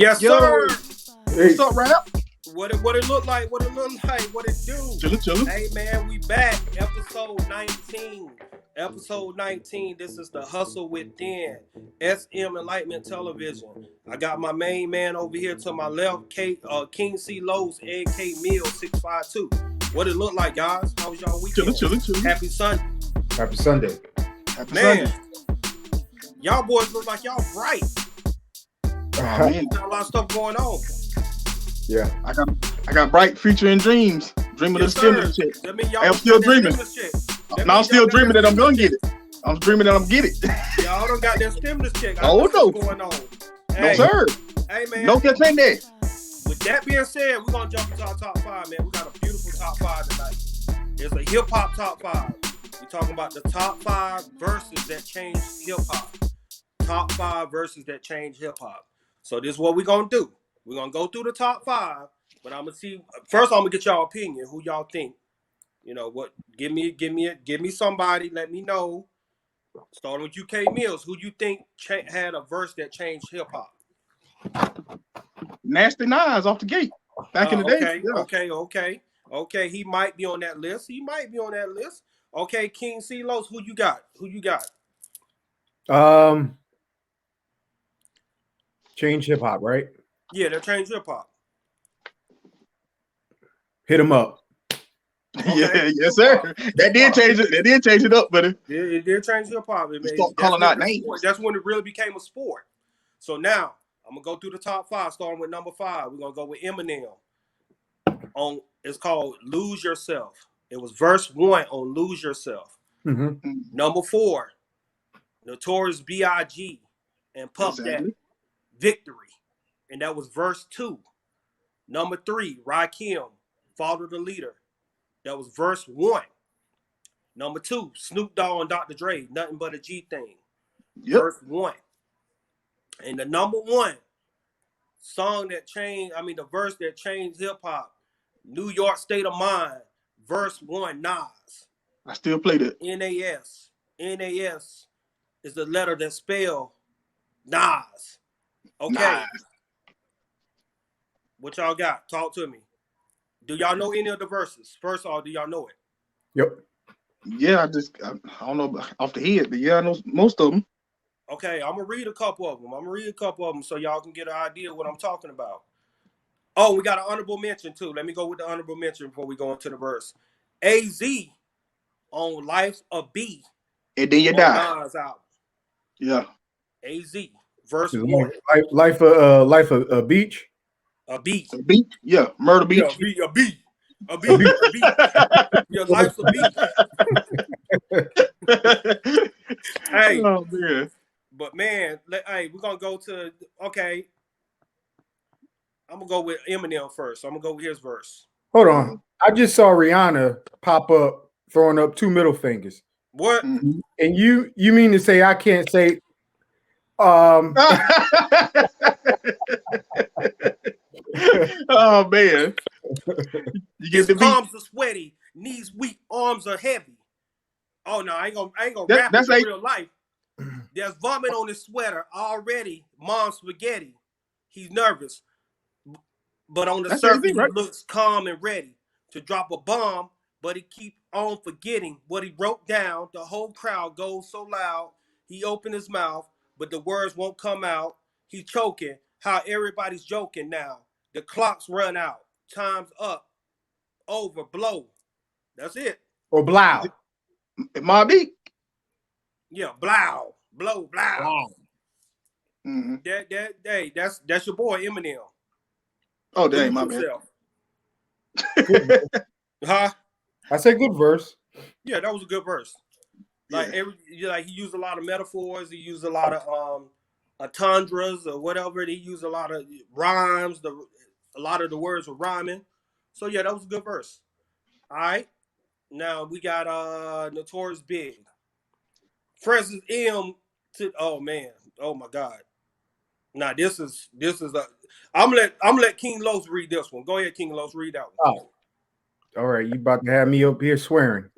Yes, Yo. sir. What's up, rap? What it look like? What it do? Chillin'. Hey man, we back. Episode 19. Episode 19. This is the Hustle Within. SM Enlightenment Television. I got my main man over here to my left, King C. Lowe's, AK Mill 652. What it look like, guys? How was y'all weekend? Chillin'. Happy Sunday. Happy Sunday. Happy Man, Sunday. y'all boys look like y'all bright. Man, Got a lot of stuff going on. Yeah. I got bright future and dreams. Dreaming of the stimulus check. That mean y'all I'm still got that dreaming. stimulus check. No, I'm still dreaming that I'm gonna get it. I'm dreaming that I'm get it. Y'all don't got that stimulus check. Oh, know no. what's going on. No, Hey, sir. Hey man. No catch in there. With that being said, we're gonna jump into our top five, man. We got a beautiful top five tonight. It's a hip hop top five. We're talking about the top five verses that changed hip hop. Top five verses that changed hip hop. So this is what we're gonna do. We're gonna go through the top five, but I'm gonna see. First, I'm gonna get y'all opinion. Who y'all think? You know what? Give me somebody. Let me know. Starting with UK Mills, who you think had a verse that changed hip hop? Nasty Nines off the gate. Back in the day. Okay. He might be on that list. Okay, King C. Lowe's, who you got? Change hip hop, right? Yeah, that changed hip hop. Hit him up. Okay. Yeah, yes, sir. That did change it. That did change it up, buddy. It did change hip hop. Start calling out names. That's when it really became a sport. So now I'm gonna go through the top five, starting with number 5. We're gonna go with Eminem. It's called "Lose Yourself." It was verse 1 on "Lose Yourself." Mm-hmm. Number 4, Notorious B.I.G. and Puff Daddy, "Victory," and that was verse 2. Number 3, Rakim, "Follow the Leader." That was verse 1. Number 2, Snoop Dogg and Dr. Dre, "Nothing But a G Thing." Yep. Verse 1. And the number 1 song that changed, the verse that changed hip hop, "New York State of Mind," verse 1, Nas. I still played it. Nas. Nas is the letter that spell Nas. Okay. Nice. What y'all got? Talk to me. Do y'all know any of the verses? First of all, do y'all know it? Yep. Yeah, I don't know off the head, but yeah, I know most of them. Okay, I'm going to read a couple of them. So y'all can get an idea of what I'm talking about. Oh, we got an honorable mention too. Let me go with the honorable mention before we go into the verse. AZ on "Life's a B." And then you die. Nas album. Yeah. AZ verse 1. Life a beach. A beat. A beat? Yeah. Murder Beach. Yeah, a beat. Yeah, life's a beat. Hey. Oh, man. But man, we're gonna go to okay. I'm gonna go with Eminem first. So I'm gonna go with his verse. Hold on. I just saw Rihanna pop up throwing up 2 middle fingers. What? Mhm. And you mean to say I can't say Oh man. You get the beat. Palms are sweaty, knees weak, arms are heavy. Oh no, I ain't gonna rap in real life. There's vomit on his sweater already. Mom's spaghetti. He's nervous. But on the surface, right? He looks calm and ready to drop a bomb, but he keep on forgetting what he wrote down. The whole crowd goes so loud. He opened his mouth, but the words won't come out. He choking. How everybody's joking now. The clock's run out. Time's up. Over. Blow. That's it. or blow. My beat. Yeah. Blow. Blow. Blow. Wow. Mm-hmm. That's your boy Eminem. Oh dang, my bad. Huh? I said good verse. Yeah, that was a good verse. Like he used a lot of metaphors. He used a lot of entendres or whatever. He used a lot of rhymes. A lot of the words were rhyming. So yeah, that was a good verse. All right. Now we got Notorious Big. Francis M. Oh man. Oh my God. Now this is I'm gonna let King Los read this one. Go ahead, King Los, read that one. Oh. All right, you about to have me up here swearing.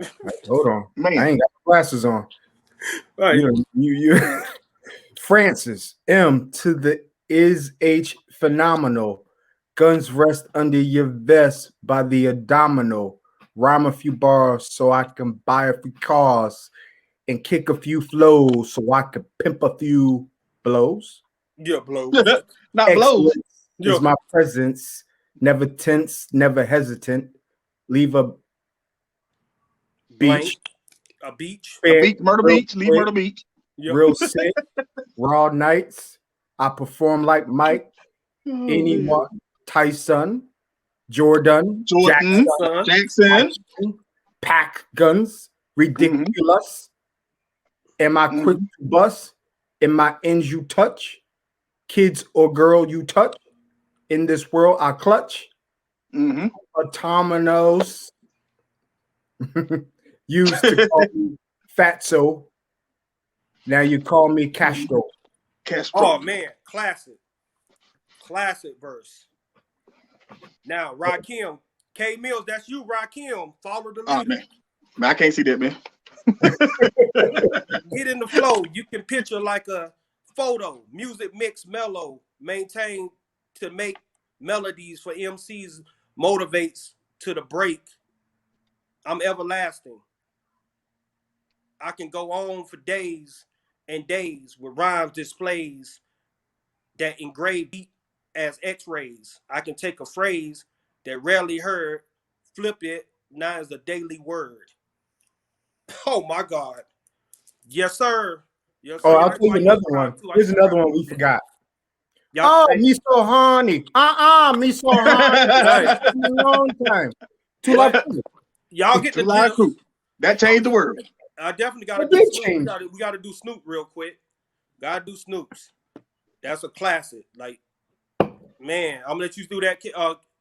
Hold on. Man. I ain't got glasses on. All right. You Francis M to the Is H phenomenal? Guns rest under your vest by the abdominal. Rhyme a few bars so I can buy a few cars and kick a few flows so I can pimp a few blows. Yeah, blow. Not blows. Excellence Yeah. is my presence. Never tense, never hesitant. Leave a Blank. beach. A beach. A beach, Myrtle real Beach, leave quick, Myrtle Beach. Yeah. real sick. Raw nights. I perform like Mike. Oh, Anyone. Tyson. Jordan. Jordan, Son. Jackson. Pack guns. Ridiculous. Am I quick to bust? In my ends you touch? Kids or girl you touch? In this world I clutch. Autonomous. Used to call me Fatso. Now you call me Castro. Castro. Oh man, classic verse. Now, Rakim, K Mills, that's you, Rakim. Follow the Oh leader. man, I can't see that, man. Get in the flow. You can picture like a photo. Music mix mellow. Maintain to make melodies for MCs. Motivates to the break. I'm everlasting. I can go on for days and days with rhymes displays that engrave beat as x-rays. I can take a phrase that rarely heard, flip it, now is a daily word. Oh my God. Yes, sir. Yes, sir. Oh, I'll tell you another one. Here's another one we forgot. Oh, me so horny. Me so horny. It's been a long time. Too Live Crew. Y'all get the Live gist. Crew. That changed the world. I definitely got to It do did Snoop. change. We got to do Snoop real quick. Got to do Snoops. That's a classic. Like, man, I'm gonna let you do that.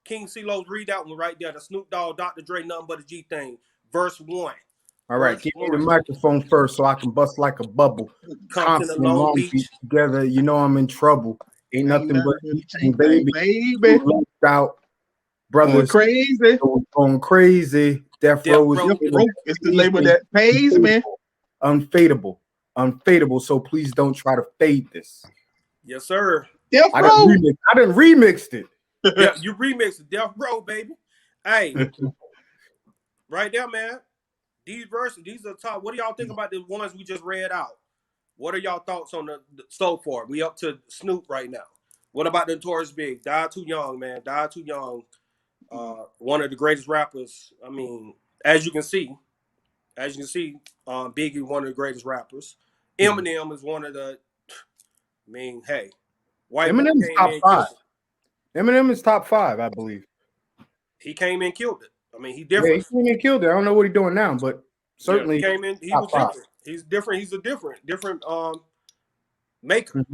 King CeeLo's read that one right there. The Snoop Dogg, Dr. Dre, nothing but a G thing. Verse 1. All right, give me the microphone first so I can bust like a bubble. Compton and Long Beach together. You know I'm in trouble. Ain't nothing but G-thing, baby. Left out, brothers going crazy. Death Row is it's the label that pays, man. Unfadable. So please don't try to fade this. Yes, sir. I done remixed it. Yeah, you remixed it. Death Row, baby. Hey, right there, man. These verses, these are top. What do y'all think about the ones we just read out? What are y'all thoughts on the so far? We up to Snoop right now. What about the Notorious Big? Died too young, man. Died too young. One of the greatest rappers. I mean, as you can see, Biggie, one of the greatest rappers. Eminem is one of the. I mean, hey, white Eminem is top 5. Eminem is top 5, I believe. He came in and killed it. I mean, he different. Yeah, he came in and killed it. I don't know what he's doing now, but certainly he came in. He was different. He's different. He's a different maker.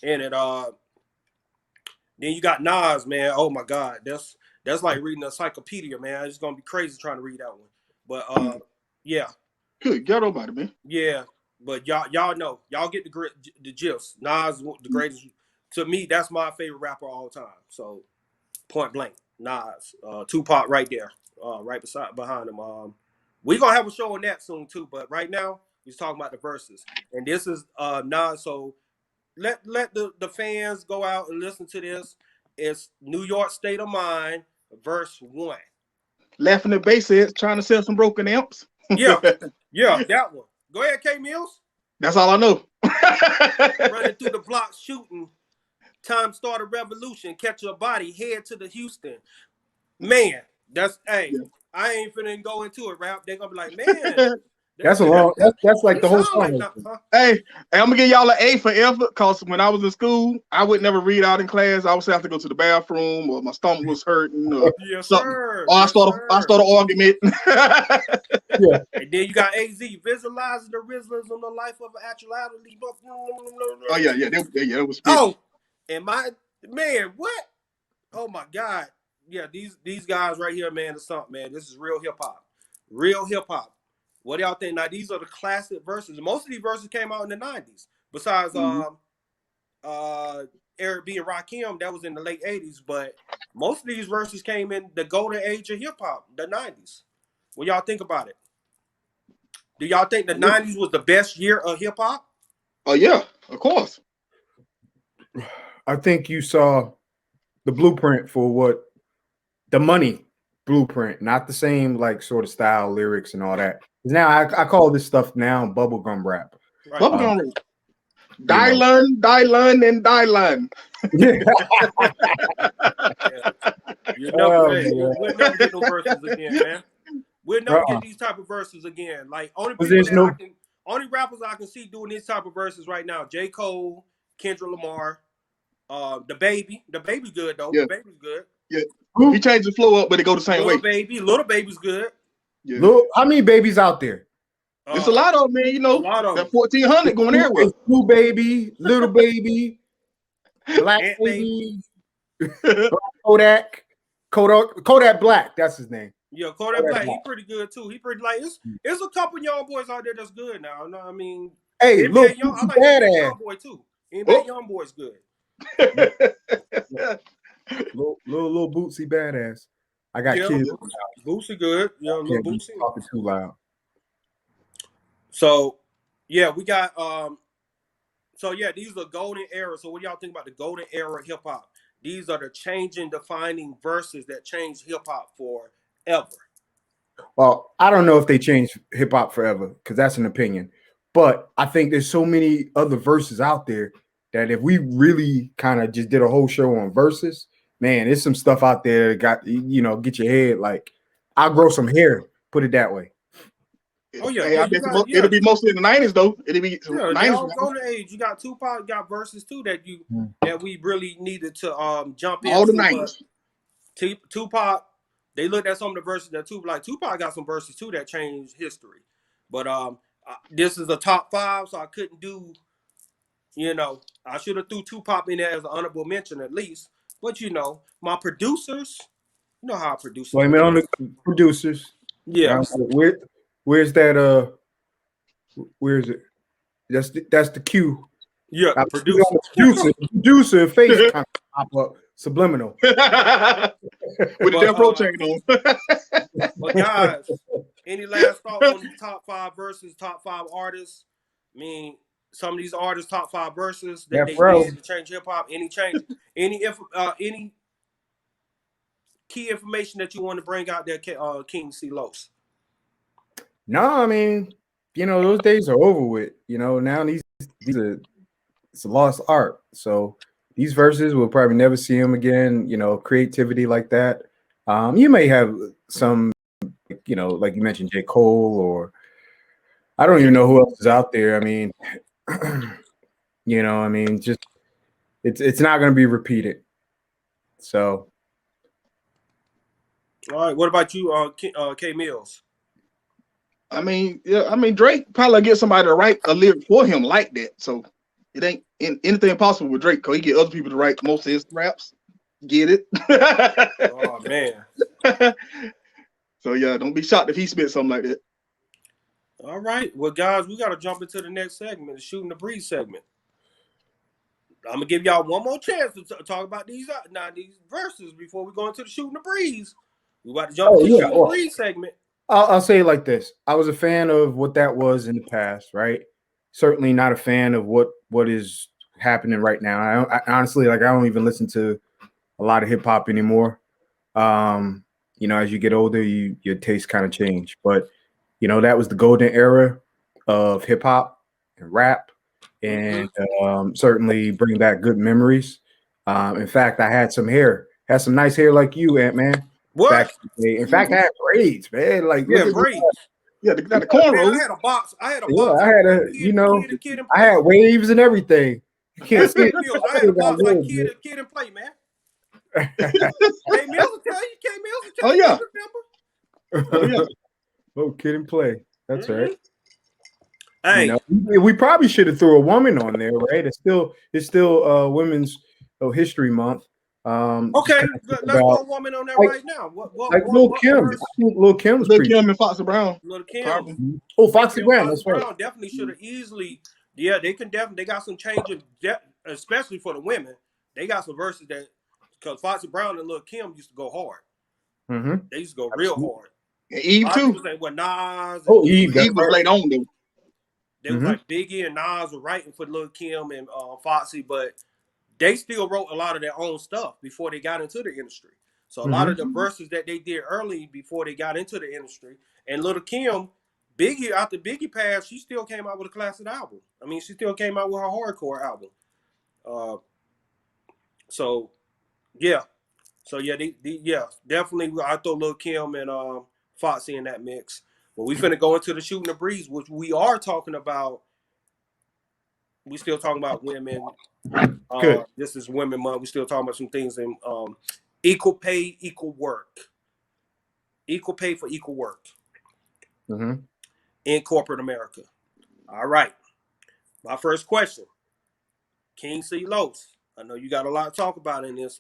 And it then you got Nas, man. Oh my God, that's like reading an encyclopedia, man. It's gonna be crazy trying to read that one. But yeah. Good, get about it, man. Yeah, but y'all know, y'all get the gist. Nas, the greatest. To me, that's my favorite rapper of all time. So, point blank, Nas, Tupac, right there, right behind him. We're gonna have a show on that soon too. But right now, we're talking about the verses, and this is Nas. So let the fans go out and listen to this. It's New York State of Mind, verse 1. Laughing at bass heads, trying to sell some broken amps. Yeah, that one. Go ahead, K Mills. That's all I know. Running through the block shooting. Time start a revolution. Catch your body. Head to the Houston. Man, that's I ain't finna go into it, rap. They're gonna be like, man. That's like the whole song. Hey, I'm gonna give y'all an A for effort, because when I was in school, I would never read out in class. I would say I have to go to the bathroom, or my stomach was hurting, or something. Or I start an argument. Yeah. And then you got AZ visualizing the realism of the life of an actuality. Oh yeah, that was. Oh, and my man, what? Oh my God, yeah, these guys right here, man, is something, man. This is real hip hop, real hip hop. What do y'all think? Now, these are the classic verses. Most of these verses came out in the 90s. Besides Eric B. and Rakim, that was in the late 80s. But most of these verses came in the golden age of hip-hop, the 90s. What y'all think about it? Do y'all think the 90s was the best year of hip-hop? Oh, yeah, of course. I think you saw the blueprint for what the money blueprint, not the same like sort of style, lyrics, and all that. Now I call this stuff now bubblegum rap. Right. Bubblegum rap. Dylan, and Dylan. Yeah. We'll never get no verses again, man. We'll never get these type of verses again. Like only rappers I can see doing these type of verses right now: J. Cole, Kendrick Lamar, the baby. The baby's good though. Yeah. The baby's good. Yeah. He changed the flow up, but it go the same way. Little baby's good. Yeah. How many babies out there? It's a lot of them, man. You know, that 1,400 going everywhere. Blue baby, little baby, black baby, Kodak Black. That's his name. Yeah, Kodak Black. He pretty good too. He pretty like it's a couple young boys out there that's good now. No, I mean, hey, look, I like Young Boy too. NBA Young Boy's good. little Bootsy badass. I got kids. Bootsy good. Yeah, little Bootsy. Talking too loud. So, yeah, we got these are golden era. So what do y'all think about the golden era hip hop? These are the changing, defining verses that change hip hop forever. Well, I don't know if they change hip hop forever because that's an opinion. But I think there's so many other verses out there that if we really kind of just did a whole show on verses, man, there's some stuff out there that got, get your head like, I'll grow some hair, put it that way. Oh yeah, hey, it'll be mostly in the 90s though. It'll be 90s. Golden age. You got Tupac, you got verses too that we really needed to jump in. All the 90s. Tupac, they looked at some of the verses that Tupac got some verses too that changed history. But this is a top 5, so I couldn't do. I should have threw Tupac in there as an honorable mention at least. But my producers, how producers. Blame it on the producers. Yeah. Where's that? Where is it? That's the cue. Yeah, producer face kind of pop up subliminal with the Death Row chain on. But guys, any last thoughts on these top 5 verses, top 5 artists? I mean, some of these artists' top 5 verses that they did to change hip hop. Any change? Any key information that you want to bring out there, King C. Los? No, I mean, those days are over with. Now these are it's a lost art. So these verses we'll probably never see them again. Creativity like that. You may have some, like you mentioned, J. Cole, or I don't even know who else is out there. I mean, just it's not going to be repeated. So, all right. What about you, K. Mills? I mean, Drake probably get somebody to write a lyric for him like that. So it ain't anything possible with Drake because he get other people to write most of his raps. Get it? Oh man. So yeah, don't be shocked if he spit something like that. All right. Well, guys, we got to jump into the next segment, the Shooting the Breeze segment. I'm gonna give y'all one more chance to talk about these verses before we go into the Shooting the Breeze. We about to jump into the Shooting the Breeze segment. I'll say it like this. I was a fan of what that was in the past, right? Certainly not a fan of what is happening right now. I honestly, I don't even listen to a lot of hip hop anymore. As you get older, your taste kind of change. But, that was the golden era of hip hop and rap, and certainly bring back good memories. In fact, I had some nice hair like you, Ant-Man. What? In fact, I had braids, man. Braids. Yeah, the cornrows. I had a box. I had I had waves and everything. You can't see it. I had a box like kid and play, man. K. Mills will tell you. Oh yeah. Oh, kid and play. That's right. Hey, we probably should have threw a woman on there, right? It's still Women's History Month. Okay, let's throw a woman on there right now. Lil Kim. I think Lil Kim's Lil Kim and Foxy Brown. Lil Kim. Oh, Foxy Brown. That's right. Brown definitely should have easily. Yeah, they got some changes, especially for the women. They got some verses that because Foxy Brown and Lil Kim used to go hard. Mm-hmm. They used to go real hard. And Eve too. Nas. Eve was laid on though. They was like Biggie and Nas were writing for Lil Kim and Foxy, but they still wrote a lot of their own stuff before they got into the industry. So a lot of the verses that they did early before they got into the industry, and Little Kim, Biggie, after Biggie passed, she still came out with a classic album. I mean, she still came out with her hardcore album. So yeah, definitely. I throw Lil Kim and Foxy in that mix. But we finna go into the Shooting the Breeze, which we are talking about. We still talking about women. Good. This is Women Month. We still talking about some things in equal pay, equal work. Equal pay for equal work in corporate America. All right. My first question, King C. Los. I know you got a lot to talk about in this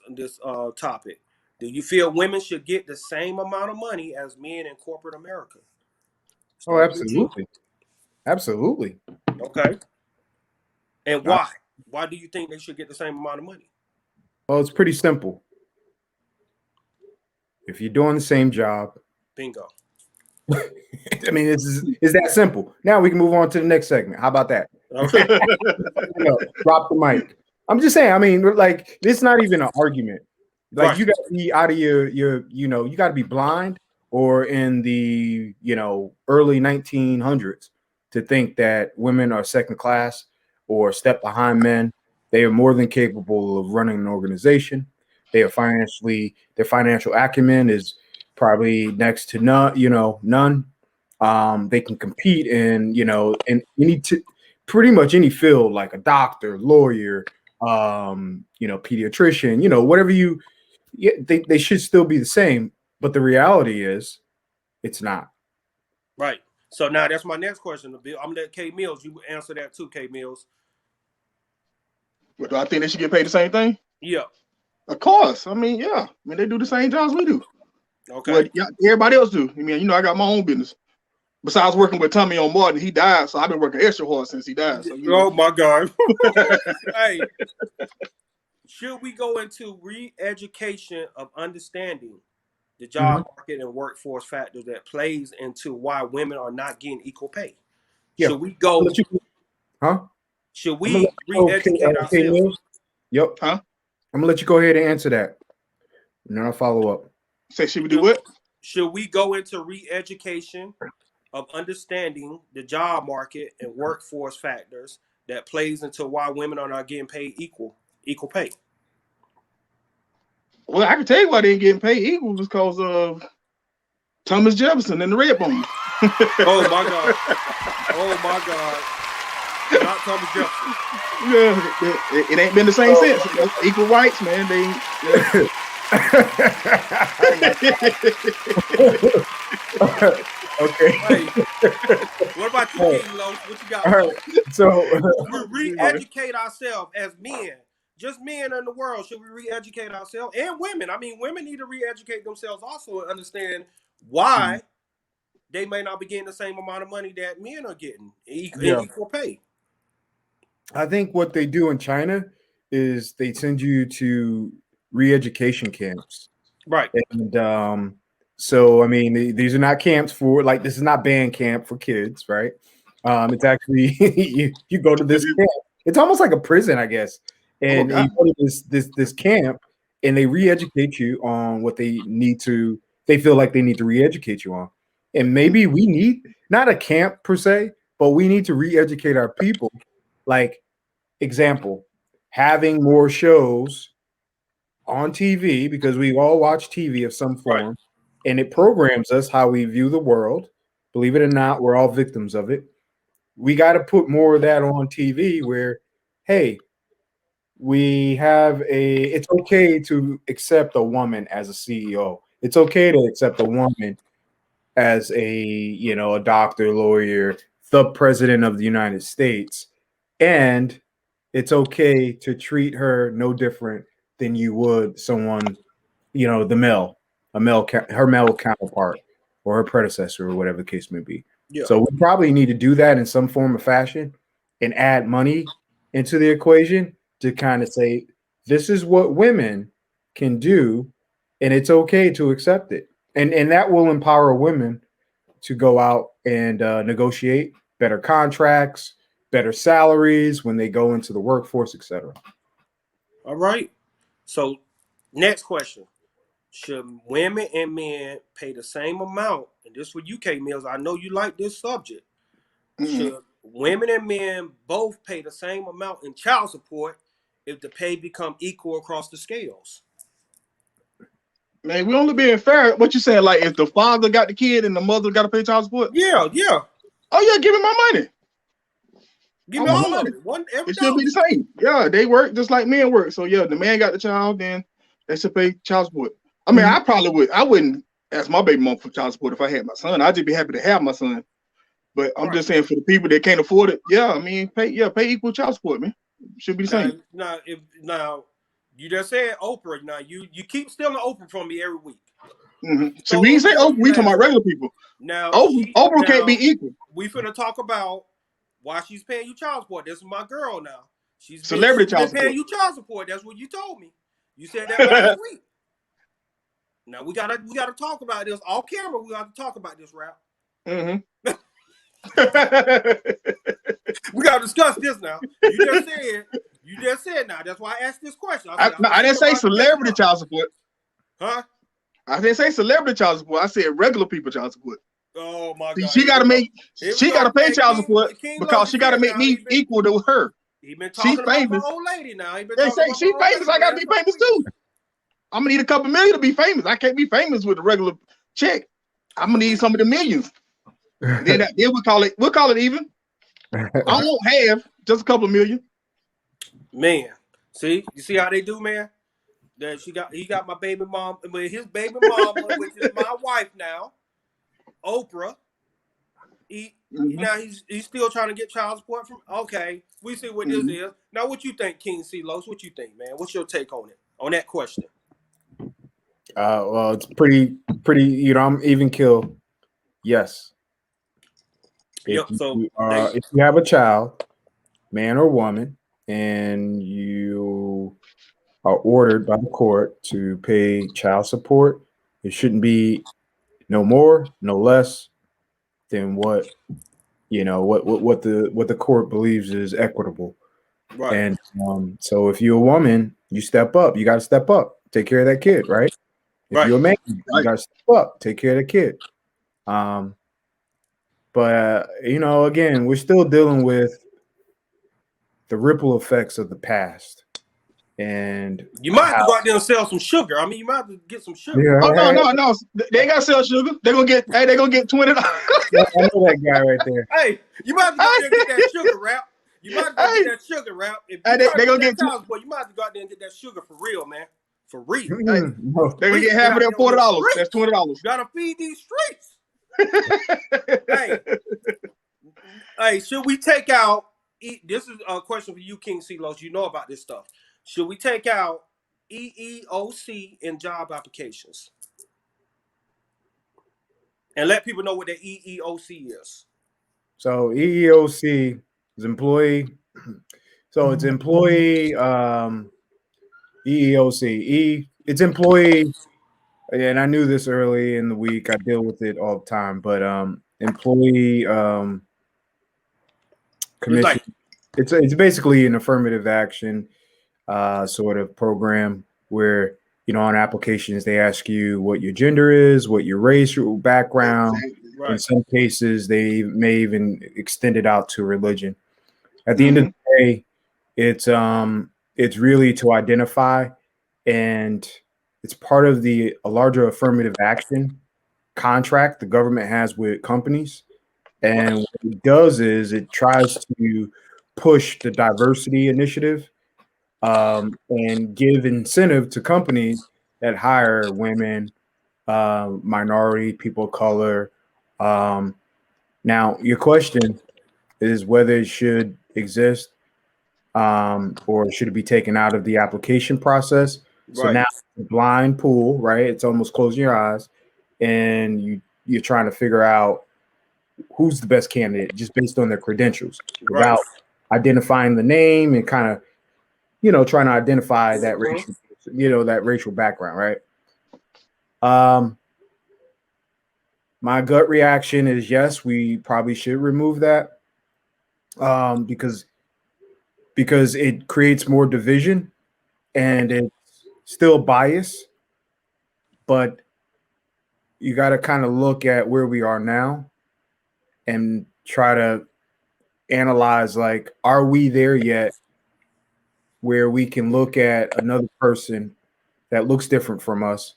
topic. Do you feel women should get the same amount of money as men in corporate America? Oh, absolutely. Absolutely. Okay. And why? Why do you think they should get the same amount of money? Well, it's pretty simple. If you're doing the same job, bingo. I mean, it's that simple. Now we can move on to the next segment. How about that? Okay. Drop the mic. I'm just saying, I mean, like, it's not even an argument. Like, right. You got to be out of your, you got to be blind or in the, early 1900s to think that women are second class or a step behind men. They are more than capable of running an organization. They are their financial acumen is probably next to none. They can compete in pretty much any field, like a doctor, lawyer, pediatrician, whatever they should still be the same. But the reality is it's not. Right. So now that's my next question. I'm gonna let K Mills, you answer that too, K Mills. What, do I think they should get paid the same thing? Yeah. Of course. I mean, yeah. I mean, they do the same jobs we do. Okay. What everybody else do. I mean, I got my own business. Besides working with Tommy on Martin, he died, so I've been working extra hard since he died. So, my God. Hey, should we go into re-education of understanding the job market and workforce factors that plays into why women are not getting equal pay? Yeah. Should we go? Should we re-educate ourselves? Yep. Huh? I'm gonna let you go ahead and answer that, and then I'll follow up. Say, should we do what? Should we go into re-education of understanding the job market and workforce factors that plays into why women are not getting paid equal pay? Well, I can tell you why they ain't getting paid equal because of Thomas Jefferson and the Red Bone. Oh my God! Oh my God! Not Thomas Jefferson. Yeah, it ain't been the same since. Equal rights, man. They ain't. Yeah. Okay. Hey, what about you, King Los? What you got? All right. So we re-educate ourselves as men. Just men in the world. Should we re-educate ourselves? And women. I mean, women need to re-educate themselves also and understand why they may not be getting the same amount of money that men are getting in equal pay. I think what they do in China is they send you to re-education camps. Right. And so, I mean, these are not camps for, like, this is not band camp for kids, right? It's actually, you go to this camp. It's almost like a prison, I guess. And you go to this camp, and they re-educate you on what they feel like they need to re-educate you on. And maybe we need, not a camp per se, but we need to re-educate our people. Like, example, having more shows on TV, because we all watch TV of some form, right, and it programs us how we view the world. Believe it or not, we're all victims of it. We got to put more of that on TV where, hey, it's okay to accept a woman as a CEO. It's okay to accept a woman as a doctor, lawyer, the president of the United States. And it's okay to treat her no different than you would someone, her male counterpart or her predecessor or whatever the case may be. Yeah. So we probably need to do that in some form of fashion and add money into the equation to kind of say, this is what women can do, and it's okay to accept it. And that will empower women to go out and negotiate better contracts, better salaries when they go into the workforce, etc. All right. So, next question. Should women and men pay the same amount? And this for UK Mills. I know you like this subject. Should women and men both pay the same amount in child support if the pay become equal across the scales? Man, we only being fair. What you saying? Like, if the father got the kid and the mother got to pay child support? Yeah. Oh yeah, give me my money. Give me all of it. Every It should be dollar. the same. Yeah, they work just like men work. So yeah, the man got the child, then they should pay child support. I mean, I probably would. I wouldn't ask my baby mom for child support if I had my son. I'd just be happy to have my son. But I'm just saying for the people that can't afford it, yeah, I mean, pay equal child support, man. Should be the same. Now, you just said Oprah. Now you keep stealing Oprah from me every week. So we ain't say Oprah. We talking about regular people. Now Oprah can't be equal. We finna talk about why she's paying you child support. This is my girl now. She's Celebrity been child support. paying you child support. That's what you told me. You said that last week. Now we gotta talk about this off camera. We gotta talk about this, Rap. We gotta discuss this now. You just said now. That's why I asked this question. I didn't say celebrity child support. Huh? I didn't say celebrity child support. I said regular people child support. Oh my God! She gotta pay child support because she gotta make me equal to her. He been talking about my old lady now. They say she famous. I gotta be famous too. I'm gonna need a couple million to be famous. I can't be famous with a regular check. I'm gonna need some of the millions. then we'll call it even. I won't have just a couple of million. Man, you see how they do, man? That he got my baby mom, his baby mama, which is my wife now, Oprah. Now he's still trying to get child support from. Okay, we see what this is. Now, what you think, King C-Los? What you think, man? What's your take on it? On that question? Well, it's pretty. I'm even kill. Yes. If you have a child, man or woman, and you are ordered by the court to pay child support, it shouldn't be no more, no less than what the court believes is equitable. Right. And so if you're a woman, you step up. You got to step up, take care of that kid, right? If you're a man, you got to step up, take care of the kid. But again, we're still dealing with the ripple effects of the past. And you might have to go out there and sell some sugar. I mean, you might have to get some sugar. Yeah, no. They ain't gotta sell sugar. They're gonna get $20. Yeah, I know that guy right there. Hey, you might have to go out there and get that sugar, Rap. You might have to go get that sugar, Rap. If they gonna get child support, you might have to go out there and get that sugar for real, man. For real. They're gonna get half of that $40. That's $20. You gotta feed these streets. Hey, should we take out? This is a question for you, King C-Los. You know about this stuff. Should we take out EEOC in job applications? And let people know what the EEOC is. So EEOC is employee. So it's employee EEOC. It's employee. And I knew this early in the week. I deal with it all the time. But employee commission. It's basically an affirmative action sort of program where, on applications, they ask you what your gender is, what your racial background. Right. In some cases, they may even extend it out to religion. At the end of the day, it's really to identify, and it's part of a larger affirmative action contract the government has with companies. And what it does is it tries to push the diversity initiative and give incentive to companies that hire women, minority, people of color. Now, your question is whether it should exist or should it be taken out of the application process. So now it's a blind pool, right? It's almost closing your eyes, and you're trying to figure out who's the best candidate just based on their credentials without identifying the name and kind of, trying to identify that racial, that racial background, right? My gut reaction is yes, we probably should remove that because it creates more division and it's still biased, but you got to kind of look at where we are now and try to analyze, like, are we there yet where we can look at another person that looks different from us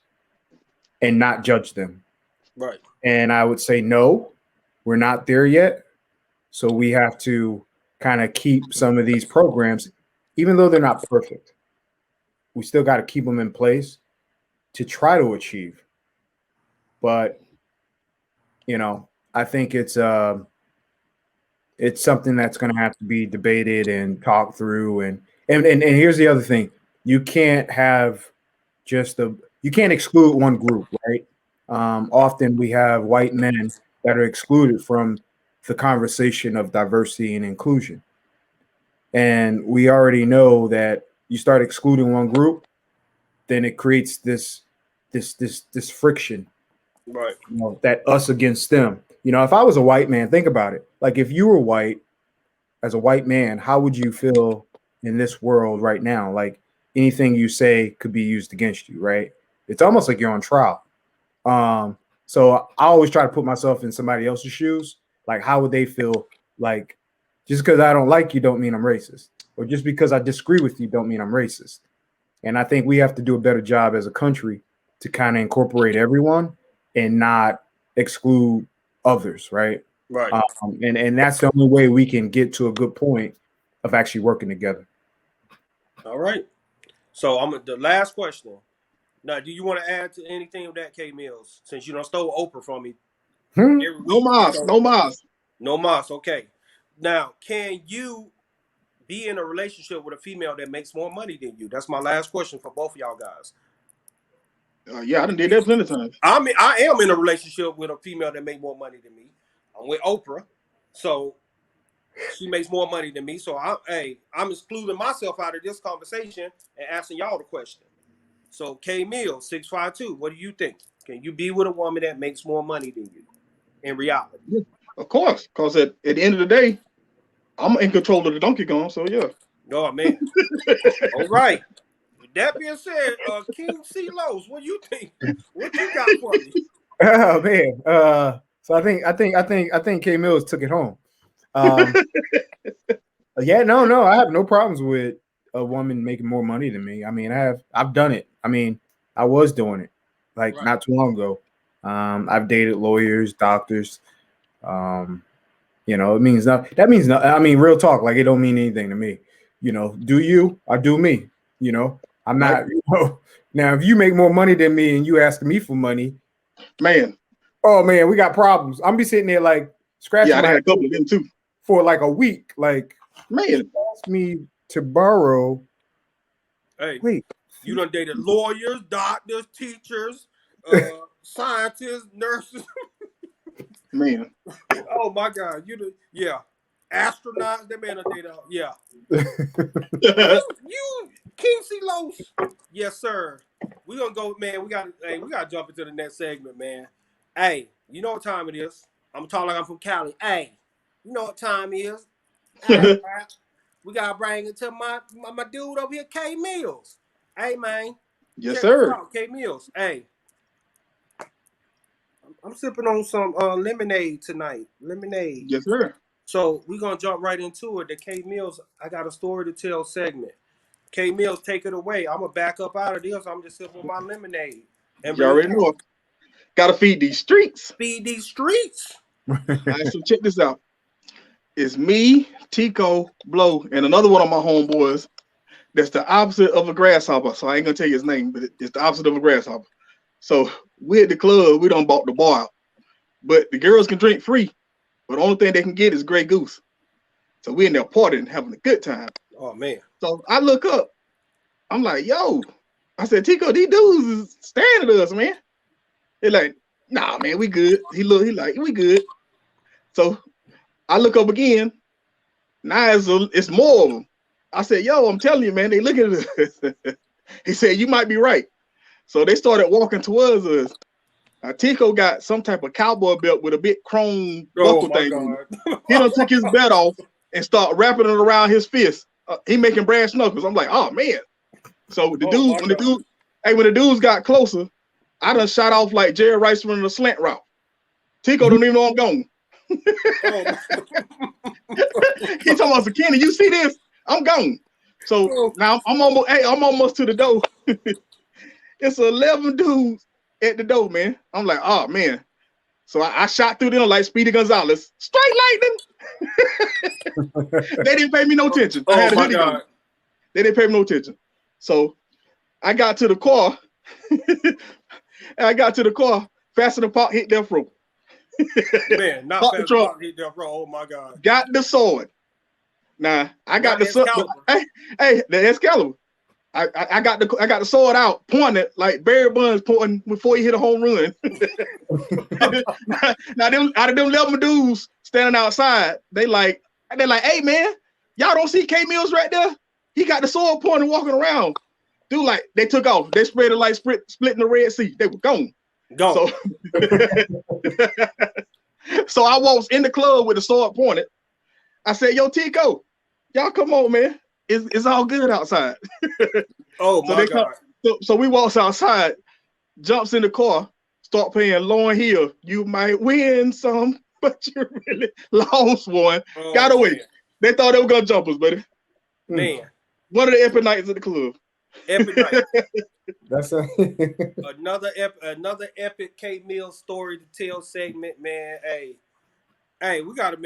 and not judge them? Right. And I would say no, we're not there yet. So we have to kind of keep some of these programs, even though they're not perfect, we still got to keep them in place to try to achieve. But you know, I think it's something that's going to have to be debated and talked through. And here's the other thing: you can't have you can't exclude one group, right? Often we have white men that are excluded from the conversation of diversity and inclusion, and we already know that you start excluding one group, then it creates this friction, Right. you know, that us against them. You know, if I was a white man, think about it. Like, if you were white, as a white man, how would you feel in this world right now? Like, anything you say could be used against you, right? It's almost like you're on trial. So I always try to put myself in somebody else's shoes. Like, how would they feel? Like, just because I don't like you don't mean I'm racist, or just because I disagree with you don't mean I'm racist. And I think we have to do a better job as a country to kind of incorporate everyone and not exclude others, right? Right. And that's the only way we can get to a good point of actually working together. All right. So the last question. Now, do you want to add to anything of that, K Mills? Since you don't stole Oprah from me every No week. mas, no mas. No mas. Okay. Now, can you be in a relationship with a female that makes more money than you? That's my last question for both of y'all guys. Yeah, I done did that plenty of times. I am in a relationship with a female that makes more money than me. I'm with Oprah, so she makes more money than me. So I'm excluding myself out of this conversation and asking y'all the question. So K Mills 652, what do you think? Can you be with a woman that makes more money than you in reality? Yeah, of course, because at the end of the day, I'm in control of the Donkey Kong. So yeah. Oh man. All right. With that being said, King C. Los, what do you think? What you got for me? Oh man. So I think K Mills took it home. Yeah, no, I have no problems with a woman making more money than me. I mean, I've done it. I mean, I was doing it like not too long ago. I've dated lawyers, doctors. You know, it means nothing. That means nothing. I mean, real talk, like, it don't mean anything to me. You know, do you? I do me. You know, I'm not. You know, now if you make more money than me and you asking me for money, Man. oh man, we got problems. I'm be sitting there like scratching I my had head a couple of them too for like a week. Like, man, ask me to borrow. Hey, wait, you done dated lawyers, doctors, teachers, scientists, nurses. man. Oh my God, astronauts. That man done dated. Yeah, you King C. Los. Yes, sir. We gonna go, man. We gotta jump into the next segment, man. Hey, you know what time it is? I'm talking like I'm from Cali. Hey, you know what time it is? Hey, we gotta bring it to my dude over here, K Mills. Hey, man. Yes, Check sir. this out, K Mills. Hey, I'm sipping on some lemonade tonight. Lemonade. Yes, sir. So we're gonna jump right into it. The K Mills, I got a story to tell segment. K Mills, take it away. I'm gonna back up out of this. I'm just sipping on my lemonade. And You already know. Gotta feed these streets. Feed these streets. All right, so check this out. It's me, Tico, Blow, and another one of my homeboys that's the opposite of a grasshopper. So I ain't gonna tell you his name, but it's the opposite of a grasshopper. So we at the club, we done bought the bar out. But the girls can drink free. But the only thing they can get is Grey Goose. So we in there partying, having a good time. Oh man. So I look up. I'm like, yo. I said, Tico, these dudes is staring at us, man. They're like, nah, man, we good. He like, we good. So I look up again. Now it's more of them. I said, yo, I'm telling you, man, they looking at us. He said, you might be right. So they started walking towards us. Tico got some type of cowboy belt with a big chrome buckle thing on it. He done took his belt off and start wrapping it around his fist. He making brass knuckles. I'm like, oh man. So the Oh dude, my when the God. dude, hey, when the dudes got closer, I done shot off like Jerry Rice running a slant route. Tico don't even know I'm gone. Oh, He talking about, Kenny, you see this? I'm gone. So now I'm almost, hey, I'm almost to the door. It's 11 dudes at the door, man. I'm like, oh man. So I shot through them like Speedy Gonzalez. Straight lightning. They didn't pay me no attention. I had a my hoodie God. on. They didn't pay me no attention. So I got to the car. I got to the car. Faster than Pop hit death row. Man, not Park the fast truck. Pop hit death row. Oh my God. Got the sword. Now I got Not the sword. Excalibur. Hey, the Excalibur. I got the sword out, pointing like Barry Bonds pointing before he hit a home run. Now them out of them 11 dudes standing outside, they like, hey man, y'all don't see K Mills right there? He got the sword pointing, walking around. Dude, like they took off. They spread it like splitting the Red Sea. They were gone. Go. So I walked in the club with the sword pointed. I said, yo, Tico, y'all come on, man. It's all good outside. Oh my God. So we walks outside, jumps in the car, start playing Lauryn Hill. You might win some, but you really lost one. Oh, Got away. man. They thought they were gonna jump us, buddy. Man. One of the epic nights at the club. Epic night. That's Another epic K Mills story to tell segment, man. Hey, we gotta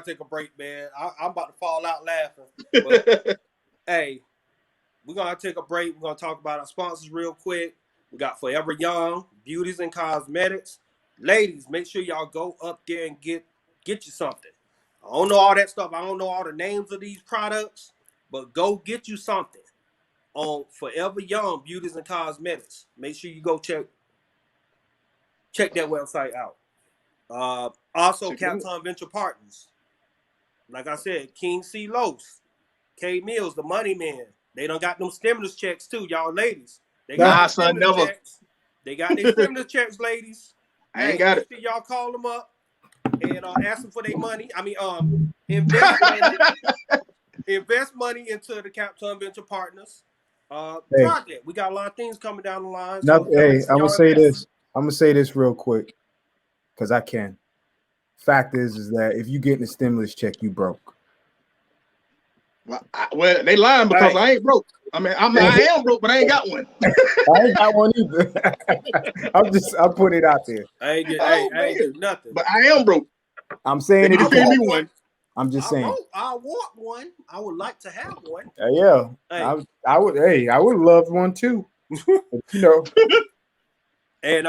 take a break, man. I'm about to fall out laughing. But hey, we're gonna take a break. We're gonna talk about our sponsors real quick. We got Forever Young, Beauties and Cosmetics. Ladies, make sure y'all go up there and get you something. I don't know all that stuff. I don't know all the names of these products, but go get you something on Forever Young Beauties and Cosmetics. Make sure you go check that website out. Also, Captain Venture Partners. Like I said, King C. Los, K Mills, the money man. They done got them stimulus checks too, y'all ladies. They got stimulus checks. They got their stimulus checks, ladies. I ain't got it. Sure y'all call them up and ask them for their money. I mean, invest money into the Captain Venture Partners. Project. We got a lot of things coming down the line. So hey, I'm gonna say this. I'm gonna say this real quick because I can. Fact is that if you get the stimulus check, you broke. Well, they lying because I ain't broke. I mean, I am broke, but I ain't got one. I ain't got one either. I'm putting it out there. I ain't get nothing. But I am broke. I'm saying it. Pay me one. I'm just saying. I want one. I would like to have one. Yeah. Hey. I would. Hey, I would love one too. You know. And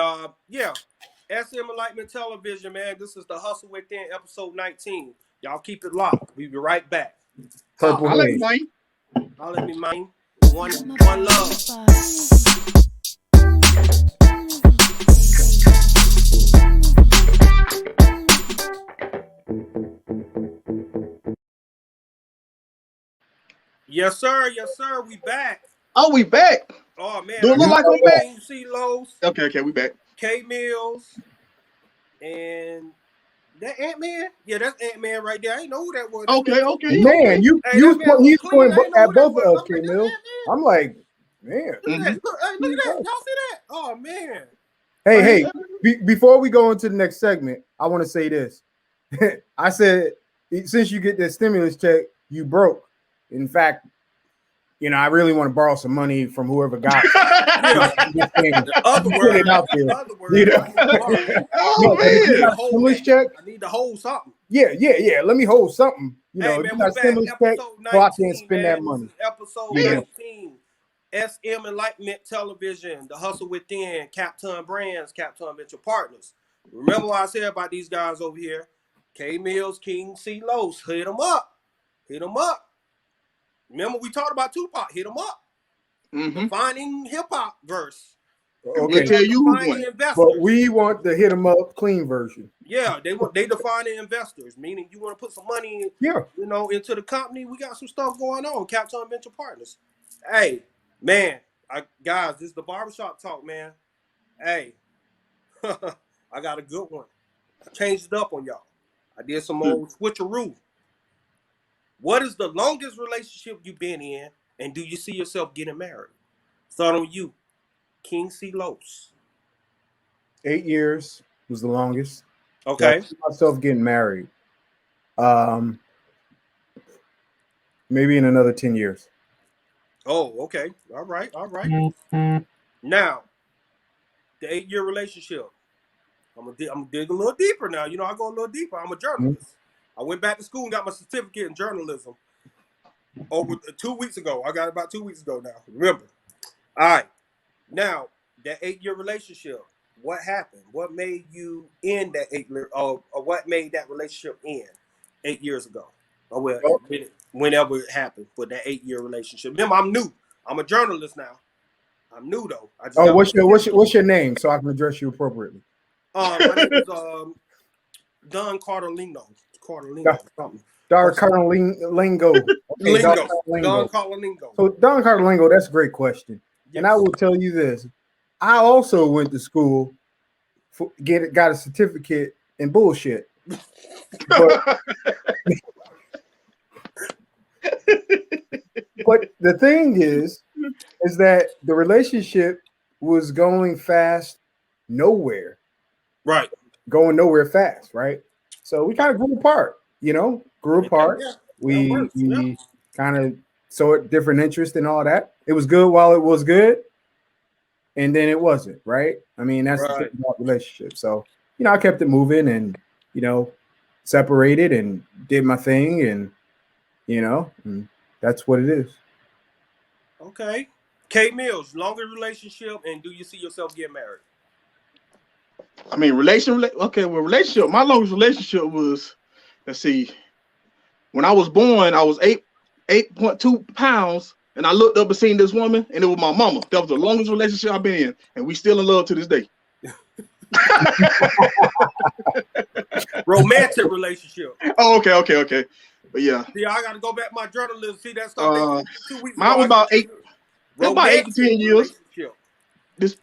SM Enlightenment Television, man. This is the Hustle Within, episode 19. Y'all keep it locked. We'll be right back. Purple I'll let me mind. I'll let me mind. One love. Yes, sir. We back. Oh, we back. Oh man, do it look like we're back? C. Los. Okay, we back. K Mills and that Ant-Man. Yeah, that's Ant-Man right there. I didn't know who that was. Okay. Man, he's going at both of us, K Mills. I'm like, man. Look at that. Look at that. Y'all see that? Oh man. Hey, before we go into the next segment, I want to say this. I said, since you get that stimulus check, you broke. In fact, I really want to borrow some money from whoever got Other it out there. Stimulus check. I need to hold something. Yeah. Let me hold something. Man, we back episode 19, so I can spend that money. Episode 19. SM Enlightenment Television, The Hustle Within, Captain Brands, Captain Venture Partners. Remember what I said about these guys over here? K Mills, King C. Los, hit them up. Remember we talked about Tupac, hit them up. Defining hip hop verse. Okay. We'll tell you one. But we want the hit them up clean version. Yeah, they define the investors, meaning you want to put some money into the company. We got some stuff going on. Captain Venture Partners. Hey, man, guys, this is the barbershop talk, man. Hey, I got a good one. I changed it up on y'all. I did some old switcheroo. What is the longest relationship you've been in, and do you see yourself getting married? Start on you, King C. Los. 8 years was the longest. Okay. I see myself getting married. Maybe in another 10 years. Oh, okay. All right. All right. Now, the 8-year relationship. I'm gonna dig a little deeper now. You know, I go a little deeper. I'm a journalist. I went back to school and got my certificate in journalism over 2 weeks ago. I got it about 2 weeks ago now. Remember. All right. Now, that 8-year relationship, what happened? What made you end that 8-year, or what made that relationship end 8 years ago? Or whenever it happened for that 8-year relationship. Remember, I'm new. I'm a journalist now. I'm new though. I just got what's your name so I can address you appropriately? my name is Don Cartolino. Something. Don Cartolingo. Okay, Don Cartolino. So Don Cartolingo, that's a great question. Yes. And I will tell you this. I also went to school, got a certificate in bullshit. But, but the thing is that the relationship was going fast nowhere. Right. Going nowhere fast, right? So we kind of grew apart, grew apart. Yeah. We kind of saw different interests and all that. It was good while it was good, and then it wasn't, right? I mean, that's the thing about relationships. So, I kept it moving and, separated and did my thing and, and that's what it is. Okay. K Mills, longer relationship, and do you see yourself getting married? I mean, relationship. My longest relationship was, let's see, when I was born, I was 8.2 pounds, and I looked up and seen this woman, and it was my mama. That was the longest relationship I've been in, and we still in love to this day. Romantic relationship. Oh, okay. But yeah. See, I got to go back to my journalism. See, that stuff 2 weeks ago. Mine was about 8 to 10 years. This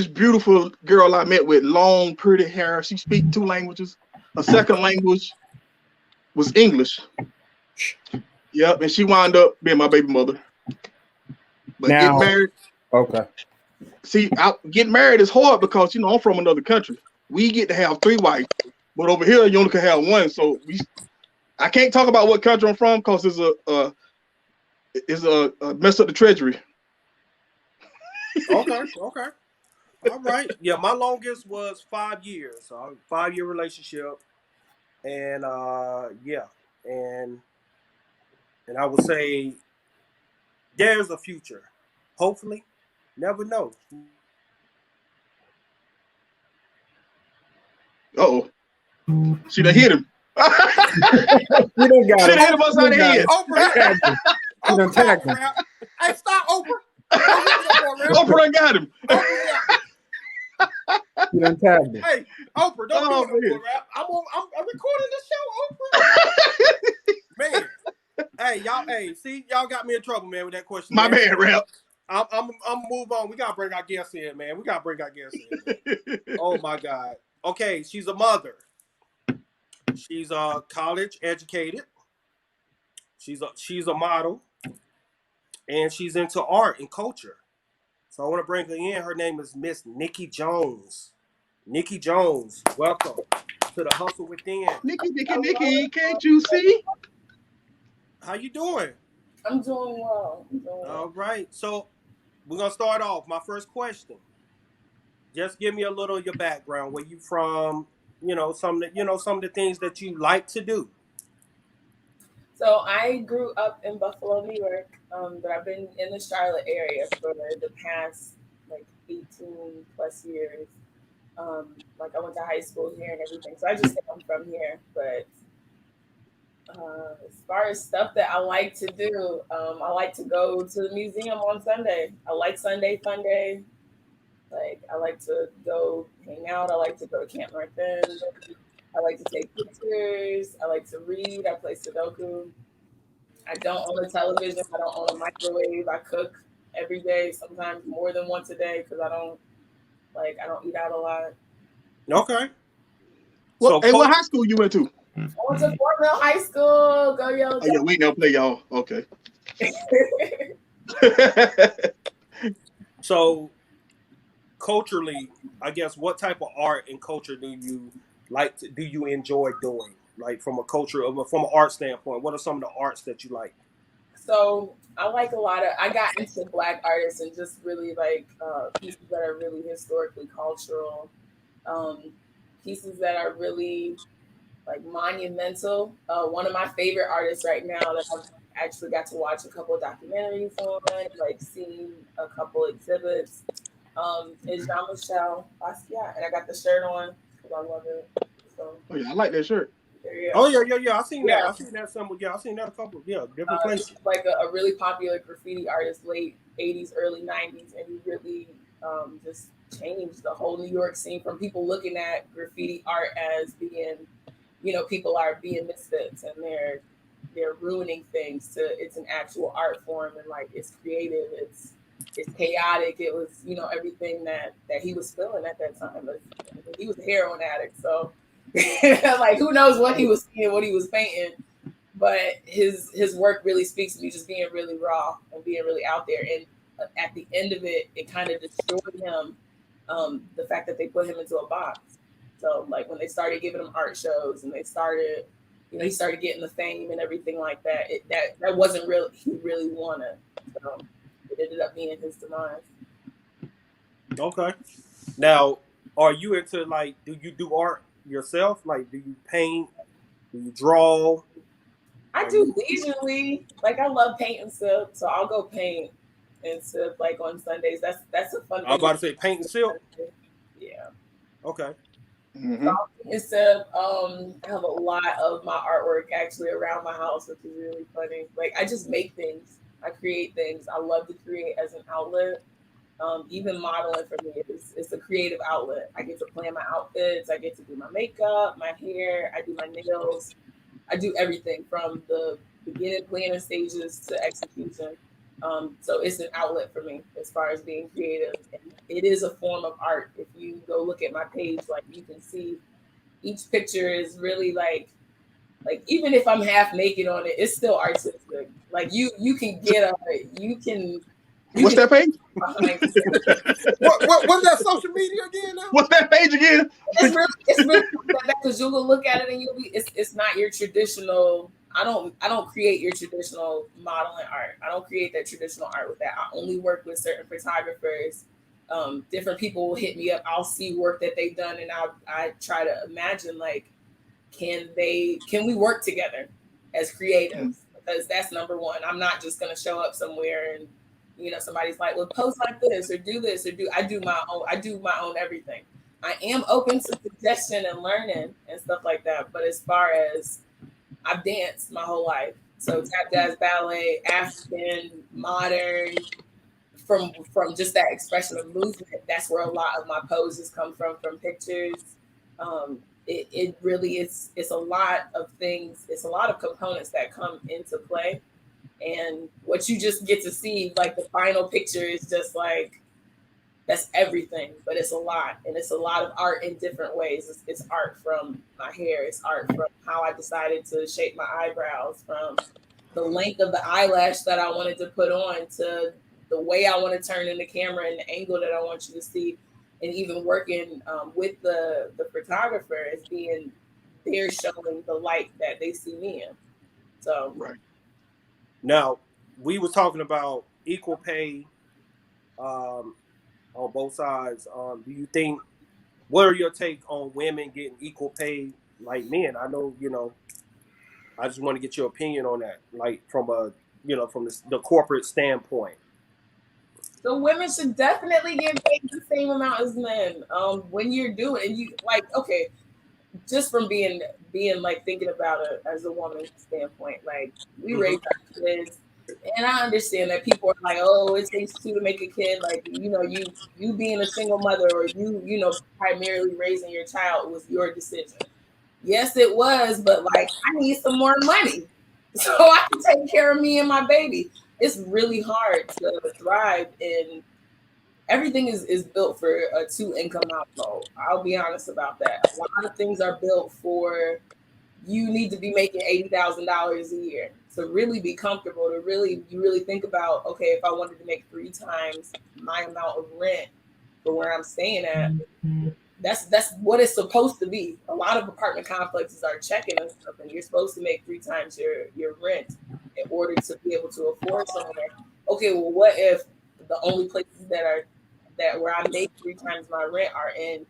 beautiful girl I met with long, pretty hair. She speaks 2 languages. Her second language was English. Yep, and she wound up being my baby mother. But getting married. Okay. See, getting married is hard because I'm from another country. We get to have 3 wives, but over here you only can have 1. So I can't talk about what country I'm from because it's a mess up the treasury. Okay. All right. Yeah, my longest was 5 years. So 5-year relationship. And and I would say there's a future. Hopefully. Never know. Uh-oh. She done hit him. We done got hit him upside the head. She done tagged him. Hey, stop, Oprah. Oprah done got him. You done tagged him. Hey, Oprah, don't do it. I'm recording this show, Oprah. Man. Hey, y'all got me in trouble, man, with that question. My bad, Rap. I'm move on. We gotta bring our guests in, man. Oh my God. Okay, she's a mother. She's college educated. She's a model, and she's into art and culture. So I want to bring her in. Her name is Miss Niki Jones. Niki Jones, welcome to the Hustle Within. Niki, can't you see? How you doing? I'm doing well. All right. So we're gonna start off. My first question. Just give me a little of your background. Where you from? Some of the things that you like to do. So I grew up in Buffalo, New York, but I've been in the Charlotte area for the past 18 plus years. I went to high school here and everything, so I just think I'm from here. But as far as stuff that I like to do, I like to go to the museum on Sunday. I like Sunday Fun Day. I like to go hang out. I like to go to Camp North End. I like to take pictures. I like to read. I play Sudoku. I don't own a television. I don't own a microwave. I cook every day, sometimes more than once a day because I don't eat out a lot. Okay. Well, what high school you went to? I went to Fort Mill High School. Go Yellow. Oh, yeah, we don't play y'all. Okay. So culturally, I guess, what type of art and culture do you do you enjoy doing? Like from a from an art standpoint, what are some of the arts that you like? So I like a lot of. I got into Black artists and just really like pieces that are really historically cultural, um, pieces that are really like monumental. One of my favorite artists right now that I've actually got to watch a couple of documentaries on, like seen a couple exhibits, is Jean-Michel Basquiat, and I got the shirt on because I love it. So Oh yeah, I like that shirt. there you go. Oh yeah. I seen that. Yeah. I seen that somewhere. Yeah, I seen that a couple. Yeah, different places. He's like a really popular graffiti artist, late '80s, early '90s, and he really just changed the whole New York scene from people looking at graffiti art as being, people are being misfits and they're ruining things to it's an actual art form and like it's creative, it's chaotic. It was everything that he was feeling at that time. He was a heroin addict, so like who knows what he was seeing, what he was painting. But his work really speaks to me, just being really raw and being really out there. And at the end of it, it kind of destroyed him. The fact that they put him into a box. So like when they started giving him art shows and they started, he started getting the fame and everything like that. That wasn't really he really wanted. So it ended up being his demise. Okay. Now, are you into do you do art yourself? Like, do you paint? Do you draw? I do leisurely. Like I love paint and sip, so I'll go paint and sip like on Sundays. That's a fun thing. I was about to say paint and silk. Yeah. Okay. Mm-hmm. It's I have a lot of my artwork actually around my house, which is really funny. Like I just make things. I create things. I love to create as an outlet. Even modeling for me is a creative outlet. I get to plan my outfits. I get to do my makeup, my hair. I do my nails. I do everything from the beginning planning stages to execution. So it's an outlet for me as far as being creative. And it is a form of art. If you go look at my page, like you can see each picture is really like even if I'm half naked on it, it's still artistic. Like you can get on it. What's that page? What's that social media again now? What's that page again? It's really because you'll go look at it and you'll be it's not your traditional. I don't create your traditional modeling art. I don't create that traditional art with that. I only work with certain photographers. Different people will hit me up. I'll see work that they've done, and I try to imagine like can we work together as creatives, because that's number one. I'm not just gonna show up somewhere and somebody's like, well, post like this or do this or I do my own everything. I am open to suggestion and learning and stuff like that. But as far as I've danced my whole life, so tap, jazz, ballet, African, modern, from just that expression of movement, that's where a lot of my poses come from pictures. It really is. It's a lot of things. It's a lot of components that come into play. And what you just get to see, like the final picture is just like, that's everything, but it's a lot. And it's a lot of art in different ways. It's art from my hair. It's art from how I decided to shape my eyebrows, from the length of the eyelash that I wanted to put on to the way I want to turn in the camera and the angle that I want you to see. And even working with the photographer as being there, showing the light that they see me in. So right. Now, we were talking about equal pay on both sides. Do you think, what are your take on women getting equal pay like men? I know, I just want to get your opinion on that, like from from the corporate standpoint. So women should definitely get paid the same amount as men. When you're doing, and you like, okay, just from being like thinking about it as a woman's standpoint, like we raise our kids, and I understand that people are like, oh, it takes two to make a kid. Like you being a single mother, or you primarily raising your child was your decision. Yes, it was, but like I need some more money so I can take care of me and my baby. It's really hard to thrive in. Everything is built for a 2-income household. I'll be honest about that. A lot of things are built for you need to be making $80,000 a year to really be comfortable. You really think about, okay, if I wanted to make 3 times my amount of rent for where I'm staying at, that's what it's supposed to be. A lot of apartment complexes are checking and stuff, and you're supposed to make 3 times your rent in order to be able to afford somewhere. Okay, well, what if the only places that where I make 3 times my rent are in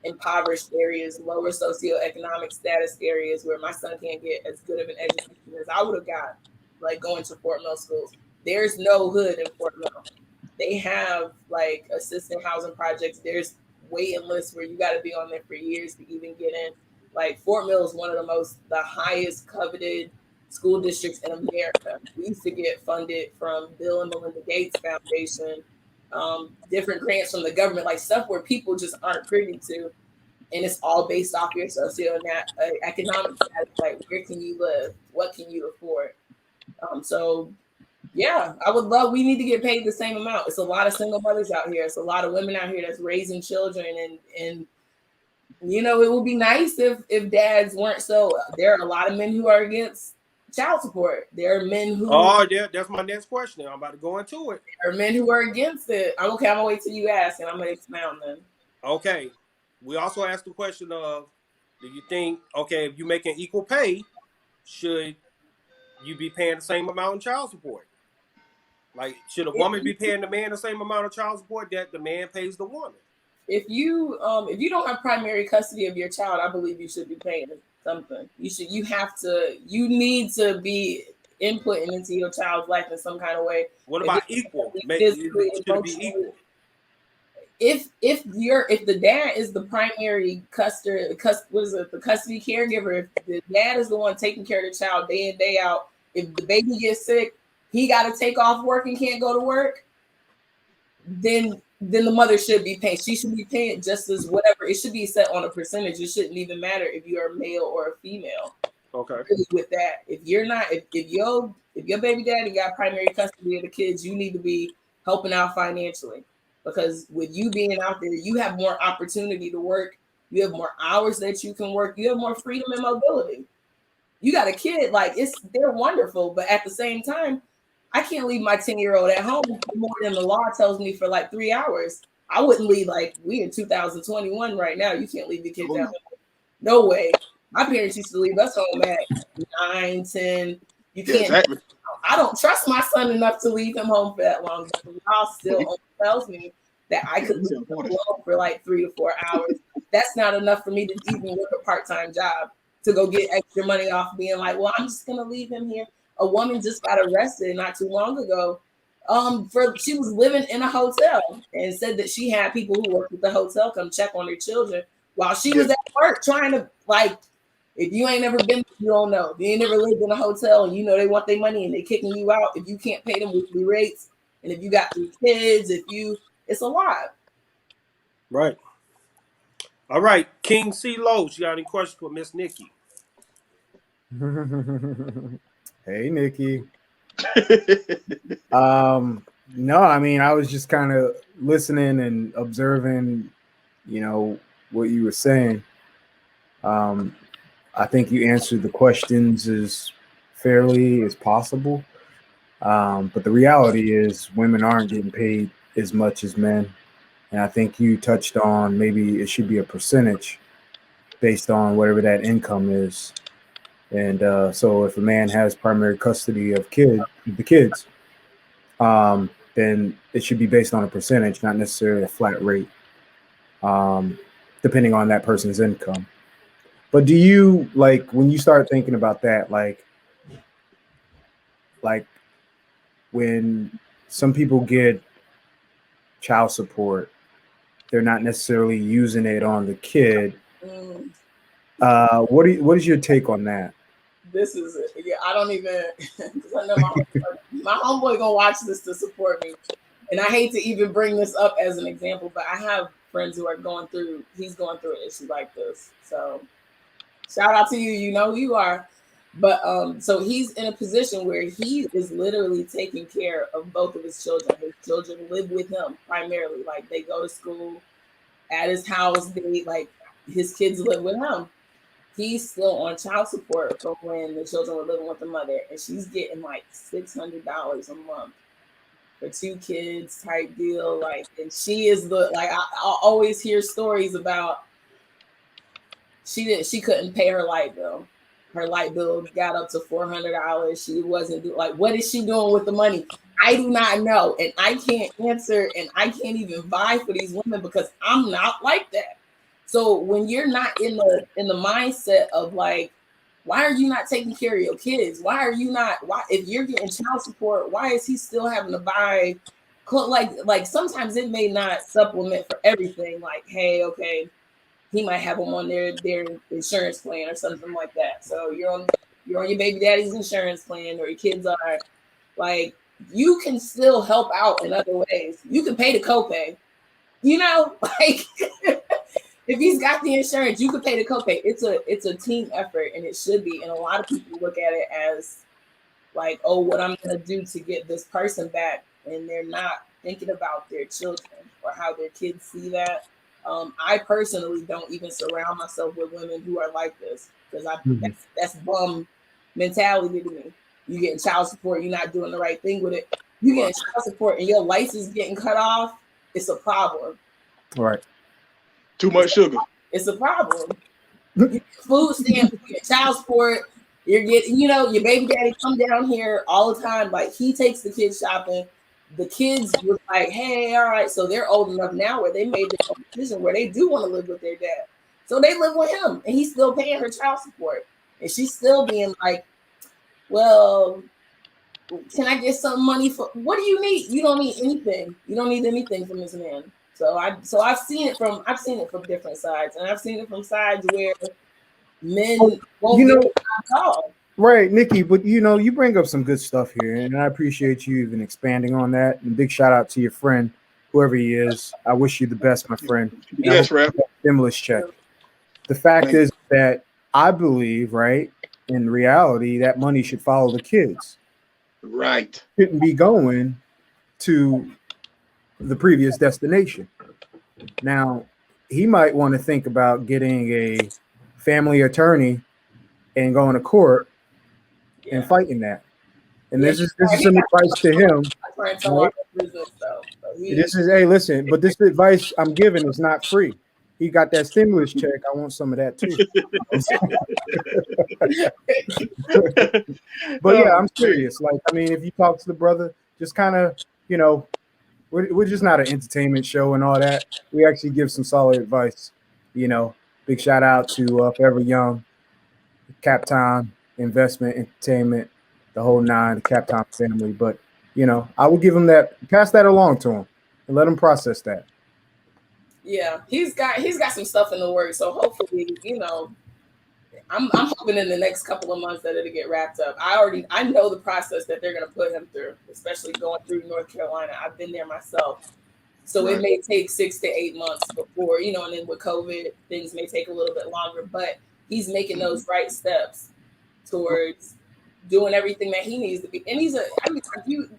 impoverished areas, lower socioeconomic status areas where my son can't get as good of an education as I would have got, like going to Fort Mill schools. There's no hood in Fort Mill. They have like assistant housing projects. There's waiting lists where you got to be on there for years to even get in. Like Fort Mill is one of the highest coveted school districts in America. We used to get funded from Bill and Melinda Gates Foundation, different grants from the government, like stuff where people just aren't privy to. And it's all based off your socioeconomic status, like where can you live? What can you afford? So yeah, we need to get paid the same amount. It's a lot of single mothers out here. It's a lot of women out here that's raising children, and you know, it would be nice if dads weren't so. There are a lot of men who are against child support. There are men who that's my next question. I'm about to go into it. There are men who are against it. I'm gonna wait till you ask, and I'm gonna expound then. Okay. We also asked the question of, do you think, okay, if you're making equal pay, should you be paying the same amount in child support? Like, should a woman be paying the man the same amount of child support that the man pays the woman? If you don't have primary custody of your child, I believe you should be paying something. You need to be inputting into your child's life in some kind of way. What about equal? Should it be equal? If the dad is the primary the custody caregiver, if the dad is the one taking care of the child day in, day out, if the baby gets sick, he got to take off work and can't go to work, then the mother should be paying. She should be paying just as whatever. It should be set on a percentage. It shouldn't even matter if you're a male or a female. Okay. Really with that, if your baby daddy got primary custody of the kids, you need to be helping out financially. Because with you being out there, you have more opportunity to work. You have more hours that you can work. You have more freedom and mobility. You got a kid, they're wonderful. But at the same time, I can't leave my 10-year-old at home more than the law tells me for 3 hours. I wouldn't leave, we in 2021 right now. You can't leave the kids out. No way. My parents used to leave us home at 9, 10. You can't. Exactly. I don't trust my son enough to leave him home for that long. The law still tells me that I could leave him alone for 3 to 4 hours. That's not enough for me to even work a part-time job to go get extra money off being well, I'm just going to leave him here. A woman just got arrested not too long ago. She was living in a hotel and said that she had people who worked at the hotel come check on her children while she was at work trying to if you ain't never been, you don't know. If you ain't never lived in a hotel and they want their money and they kicking you out if you can't pay them weekly rates, and if you got 3 kids, it's a lot. Right. All right, King C. Lowe, you got any questions for Miss Niki? Hey, Niki. No, I mean, I was just kind of listening and observing, what you were saying. I think you answered the questions as fairly as possible. But the reality is women aren't getting paid as much as men. And I think you touched on maybe it should be a percentage based on whatever that income is. And so if a man has primary custody of the kids, then it should be based on a percentage, not necessarily a flat rate, depending on that person's income. But do you when you start thinking about that, like when some people get child support, they're not necessarily using it on the kid. What is your take on that? This is it. Yeah, I don't even because I know my homeboy gonna watch this to support me, and I hate to even bring this up as an example, but I have friends who are he's going through an issue like this. So shout out to you. You know who you are. But so he's in a position where he is literally taking care of both of his children. His children live with him primarily. They go to school at his house. His kids live with him. he's still on child support from when the children were living with the mother, and she's getting like $600 a month for 2 kids type deal. Like, and she is the like I always hear stories about she couldn't pay her light bill. Her light bill got up to $400. She wasn't like, what is she doing with the money? I do not know, and I can't answer, and I can't even vie for these women because I'm not like that. So when you're not in the mindset of like, why are you not taking care of your kids? Why are you not? Why, if you're getting child support, why is he still having to buy? Like sometimes it may not supplement for everything. Like, hey, okay, he might have them on their insurance plan or something like that. So you're on your baby daddy's insurance plan, or your kids are. Like, you can still help out in other ways. You can pay the copay. You know, like if he's got the insurance, you can pay the copay. It's a team effort, and it should be. And a lot of people look at it as like, oh, what I'm gonna do to get this person back, and they're not thinking about their children or how their kids see that. I personally don't even surround myself with women who are like this, because that's bum mentality to me. You getting child support, you're not doing the right thing with it. You getting child support and your license getting cut off, it's a problem. Right. Too much sugar. It's a problem. You get food stamps, you get child support, you're getting, your baby daddy come down here all the time. Like, he takes the kids shopping. The kids was like, hey, all right. So they're old enough now where they made their own decision where they do want to live with their dad. So they live with him, and he's still paying her child support. And she's still being like, well, can I get some money for, what do you need? You don't need anything. You don't need anything from this man. So I've seen it from different sides, and I've seen it from sides where men won't get a call. Right, Nikki, but you bring up some good stuff here, and I appreciate you even expanding on that. And big shout out to your friend, whoever he is. I wish you the best, my friend. Yes, Rap. Stimulus check. The fact is that I believe, right, in reality, that money should follow the kids. Right. Shouldn't be going to the previous destination. Now, he might want to think about getting a family attorney and going to court and fighting that. And this is some advice to him. Right? This is, hey, listen, but this advice I'm giving is not free. He got that stimulus check. I want some of that too. But yeah, I'm serious. Like, I mean, if you talk to the brother, just kind of, we're just not an entertainment show and all that. We actually give some solid advice. Big shout out to Forever Young, Captain Investment Entertainment, the whole 9, the Captain family. But I would give him that, pass that along to him, and let him process that. Yeah, he's got some stuff in the works. So hopefully, I'm hoping in the next couple of months that it'll get wrapped up. I know the process that they're gonna put him through, especially going through North Carolina. I've been there myself. So It may take 6 to 8 months before, and then with COVID, things may take a little bit longer, but he's making those right steps towards doing everything that he needs to be. And he's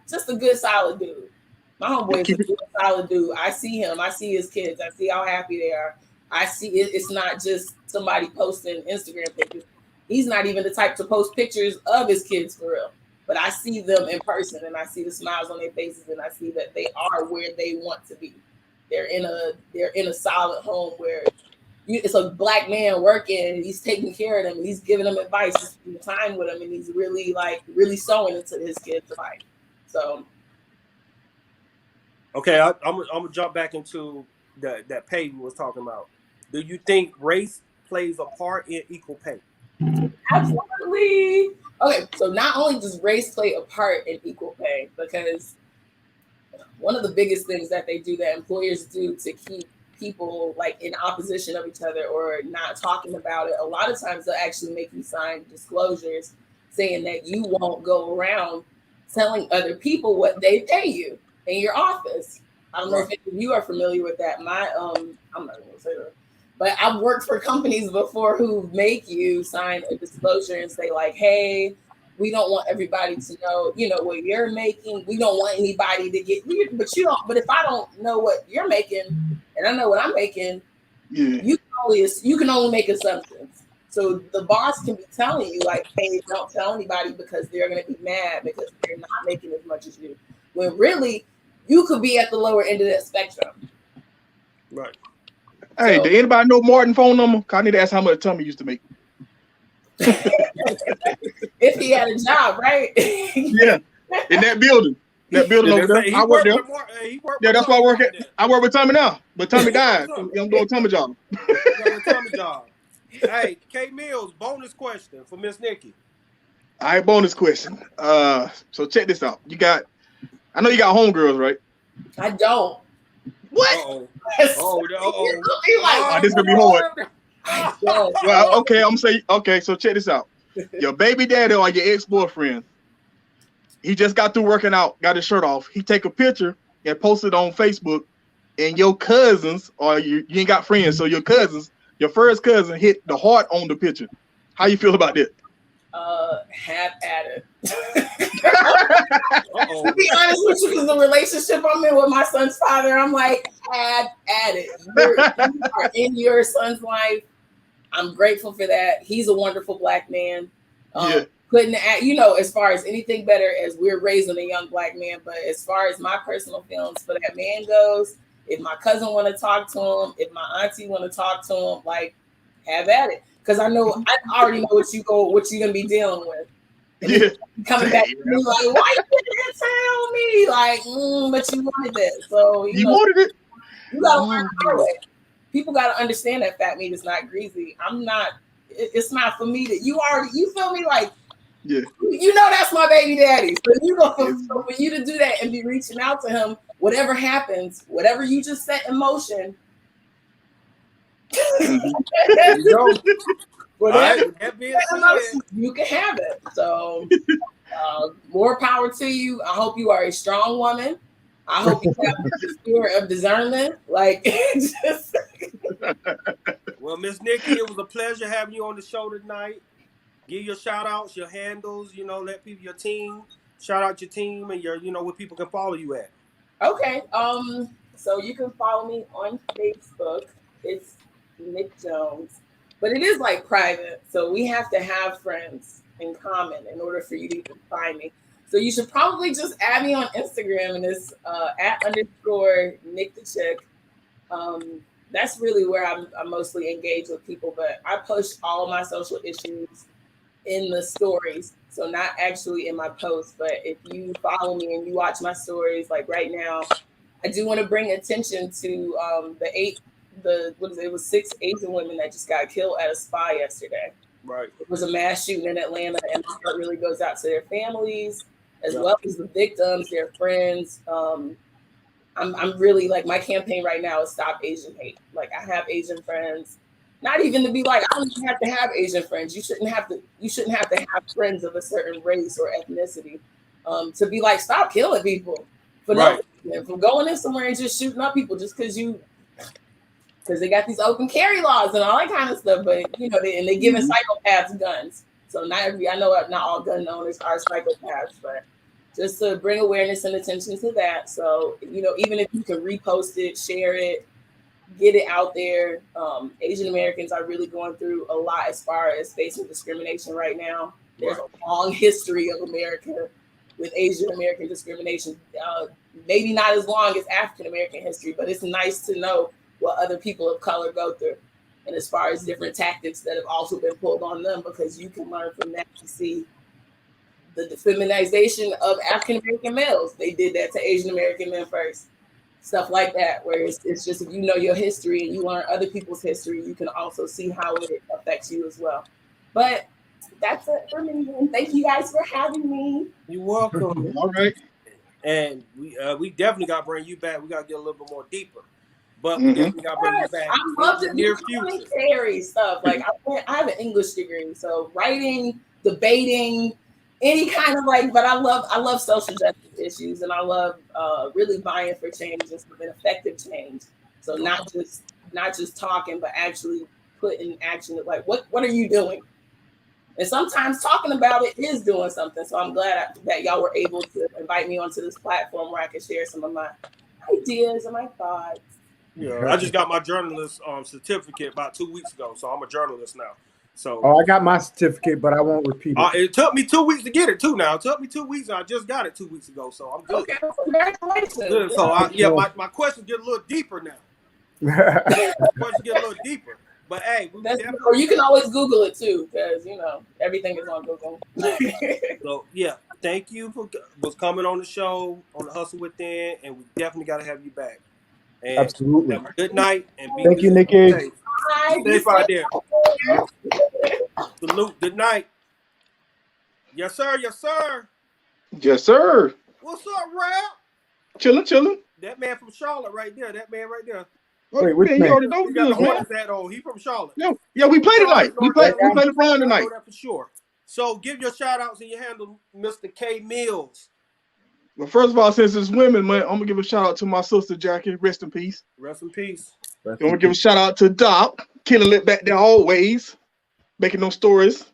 just a good, solid dude. My homeboy is a good, solid dude. I see him. I see his kids. I see how happy they are. I see it's not just somebody posting Instagram pictures. He's not even the type to post pictures of his kids for real. But I see them in person, and I see the smiles on their faces, and I see that they are where they want to be. They're in a solid home where it's a black man working, and he's taking care of them, and he's giving them advice, he's spending time with them, and he's really sewing into his kids' life. So, okay, I'm gonna jump back into that pay we was talking about. Do you think race plays a part in equal pay? Absolutely. Okay, so not only does race play a part in equal pay, because one of the biggest things that they do, that employers do to keep people like in opposition of each other or not talking about it, a lot of times they'll actually make you sign disclosures saying that you won't go around telling other people what they pay you in your office. I don't know if any of you are familiar with that. I'm not going to say that. But I've worked for companies before who make you sign a disclosure and say like, hey, we don't want everybody to know, what you're making. We don't want anybody to get, but if I don't know what you're making and I know what I'm making, you can only make assumptions. So the boss can be telling you like, hey, don't tell anybody because they're going to be mad because they're not making as much as you. When really, you could be at the lower end of that spectrum. Right. Hey, So, did anybody know Martin phone number? I need to ask how much Tommy used to make. if he had a job, right? Yeah, in that building. That building over there. I work there. Yeah, that's why I work at. I work with Tommy now, but Tommy died. So I'm doing Tommy job. Tommy job. Hey, K Mills, bonus question for Miss Nikki. All right, bonus question. So check this out. I know you got homegirls, right? I don't. What? Oh, this gonna be hard. I don't. Well, okay, I'm gonna say, okay, so check this out. Your baby daddy or your ex-boyfriend, he just got through working out, got his shirt off. He take a picture and post it on Facebook, and your cousins, or you ain't got friends, so your cousins, your first cousin hit the heart on the picture. How you feel about that? Have at it. To be honest with you, because the relationship I'm in with my son's father, I'm like, have at it. You are in your son's life. I'm grateful for that. He's a wonderful black man. Couldn't add, as far as anything better as we're raising a young black man. But as far as my personal feelings for that man goes, if my cousin want to talk to him, if my auntie want to talk to him, like, have at it. Because I already know what you're gonna be dealing with. And coming back to me like, why you didn't tell me? Like, but you wanted it. So you wanted it. You gotta learn the way. People gotta understand that fat meat is not greasy. I'm not. It's not for me to. You feel me? Like, that's my baby daddy. So for you to do that and be reaching out to him, whatever happens, whatever you just set in motion. Whatever you can have it. So more power to you. I hope you are a strong woman. I hope you have the spirit of discernment. Like, well, Miss Nikki, it was a pleasure having you on the show tonight. Give your shout outs, your handles, let people, your team, shout out your team and your, where people can follow you at. Okay. So you can follow me on Facebook. It's Nick Jones, but it is like private. So we have to have friends in common in order for you to even find me. So you should probably just add me on Instagram, and it's @_Nick the Chick. That's really where I'm mostly engaged with people, but I push all of my social issues in the stories. So not actually in my posts, but if you follow me and you watch my stories, like right now, I do want to bring attention to it was 6 Asian women that just got killed at a spa yesterday. Right. It was a mass shooting in Atlanta, and my heart really goes out to their families as well as the victims, their friends. I'm really like, my campaign right now is Stop Asian Hate. Like, I have Asian friends, not even to be like, I don't even have to have Asian friends. You shouldn't have to have friends of a certain race or ethnicity to be like, stop killing people for no reason, from going in somewhere and just shooting up people just because they got these open carry laws and all that kind of stuff. But they giving psychopaths guns. So I know not all gun owners are psychopaths, but just to bring awareness and attention to that. So, even if you can repost it, share it, get it out there. Asian Americans are really going through a lot as far as facing discrimination right now. There's a long history of America with Asian American discrimination. Maybe not as long as African American history, but it's nice to know what other people of color go through. And as far as different tactics that have also been pulled on them, because you can learn from that to see the defeminization of African American males. They did that to Asian American men first. Stuff like that, where it's just, if you know your history and you learn other people's history, you can also see how it affects you as well. But that's it for me. And thank you guys for having me. You're welcome. All right. And we definitely got to bring you back. We got to get a little bit more deeper. But we definitely got to bring you back. I love to do commentary stuff. Like, I have an English degree, so writing, debating, any kind of but I love social justice issues, and I love really vying for change and effective change. So not just talking, but actually put in action. Like, what are you doing? And sometimes talking about it is doing something. So I'm glad that y'all were able to invite me onto this platform where I can share some of my ideas and my thoughts. Yeah, I just got my journalist certificate about 2 weeks ago, so I'm a journalist now. So I got my certificate, but I won't repeat it. it took me 2 weeks to get it too. Now it took me 2 weeks, and I just got it 2 weeks ago. So I'm good. Okay, congratulations. Good. So my questions get a little deeper now. Questions get a little deeper. But hey, or you can always Google it too, because everything is on Google. So yeah, thank you for coming on the show on the Hustle Within, and we definitely got to have you back. And Absolutely. have a good night, and be Thank you, good. Nikki. Be safe out there. Salute. Good night. Yes, sir. Yes, sir. Yes, sir. What's up, Rap? Chilling. That man from Charlotte right there. That man right there. Wait, which man? You already know He got the this, man. horns hat on. He from Charlotte. Yeah, we played tonight. We played LeBron I tonight. know that for sure. So give your shout outs and your handle, Mr. K Mills. Well, first of all, since it's women, man, I'm gonna give a shout out to my sister Jackie. Rest in peace. Rest in peace. I'm gonna give a shout out to Doc, killing it back there always, making those stories.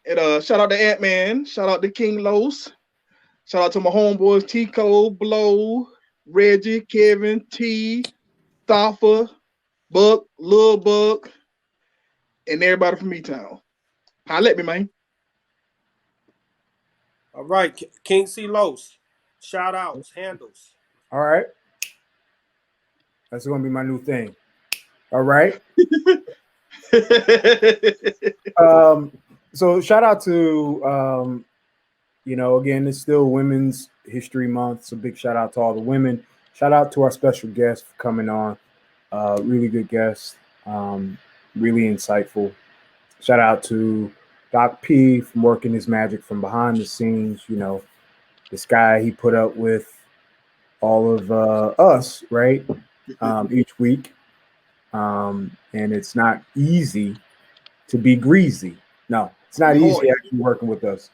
And shout out to Ant-Man. Shout out to King Los. Shout out to my homeboys Tico, Blow, Reggie, Kevin, T, Thoffa, Buck, Lil Buck, and everybody from E-Town. Holla at me, man. All right, King C. Los. Shout outs, handles. All right. That's going to be my new thing. All right. So shout out to, again, it's still Women's History Month. So big shout out to all the women. Shout out to our special guest for coming on. Really good guest. Really insightful. Shout out to Doc P from working his magic from behind the scenes. This guy, he put up with all of us, right? Each week. And it's not easy to be greasy. No, it's not easy actually working with us.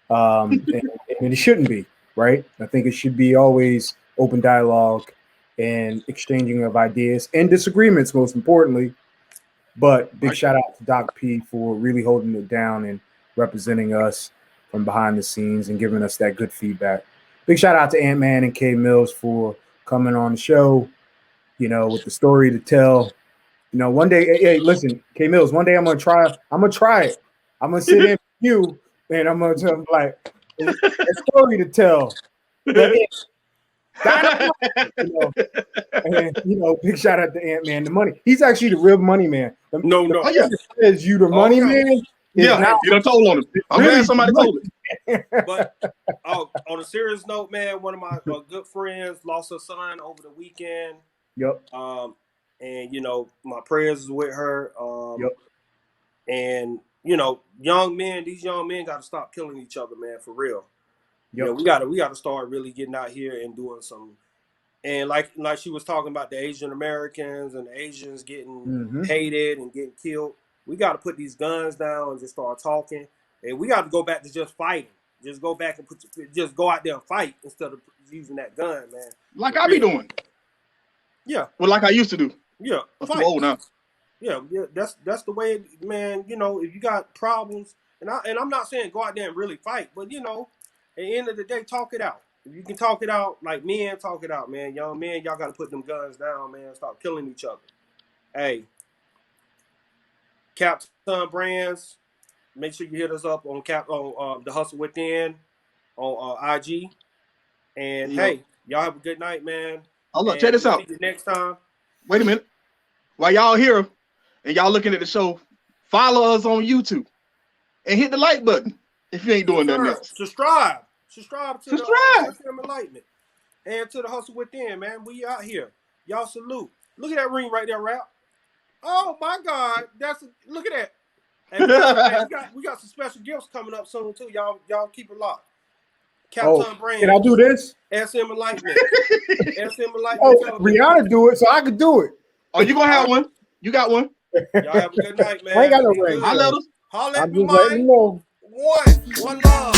And it shouldn't be, right? I think it should be always open dialogue and exchanging of ideas and disagreements, most importantly. But big shout out to Doc P for really holding it down and representing us from behind the scenes and giving us that good feedback. Big shout out to Ant-Man and K Mills for coming on the show, with the story to tell. One day, hey, listen, K Mills, one day I'm gonna try it. I'm gonna sit in with you and I'm gonna tell him like a story to tell. Big shout out to Ant-Man. The money. He's actually the real money man. No. Oh, yeah. Says you the money man. Yeah, you done told on him. I'm glad somebody told him. But on a serious note, man, one of my good friends lost her son over the weekend. Yep. And my prayers is with her. Yep. And these young men got to stop killing each other, man, for real. Yep. We got to start really getting out here and doing some. And like she was talking about the Asian Americans and the Asians getting hated and getting killed. We got to put these guns down and just start talking. And we got to go back to just fighting. Just go back and just go out there and fight instead of using that gun, man. Like I be doing. Yeah. Well, like I used to do. Yeah. I'm too old now. Yeah. That's the way, man. If you got problems, and I'm not saying go out there and really fight, but at the end of the day, talk it out. If you can talk it out, like men, talk it out, man. Young men, y'all got to put them guns down, man. Stop killing each other. Hey, Captain Brands, make sure you hit us up on the Hustle Within on IG. And hey, y'all have a good night, man. Hold on, check this out. See you next time. Wait a minute. While y'all here and y'all looking at the show, follow us on YouTube and hit the like button if you ain't doing nothing else. Subscribe to the SM Enlightenment and to the Hustle Within, man. We out here. Y'all salute. Look at that ring right there, Rap. Oh my God, look at that. And we got some special gifts coming up soon too. Y'all keep it locked. Captain Brand. Can I do this? SM Enlightenment. SM Enlightenment. Oh, Rihanna do it, so I could do it. Oh, you gonna have one? You got one? Y'all have a good night, man. I ain't got no ring. Holla at me, just letting you know. One love.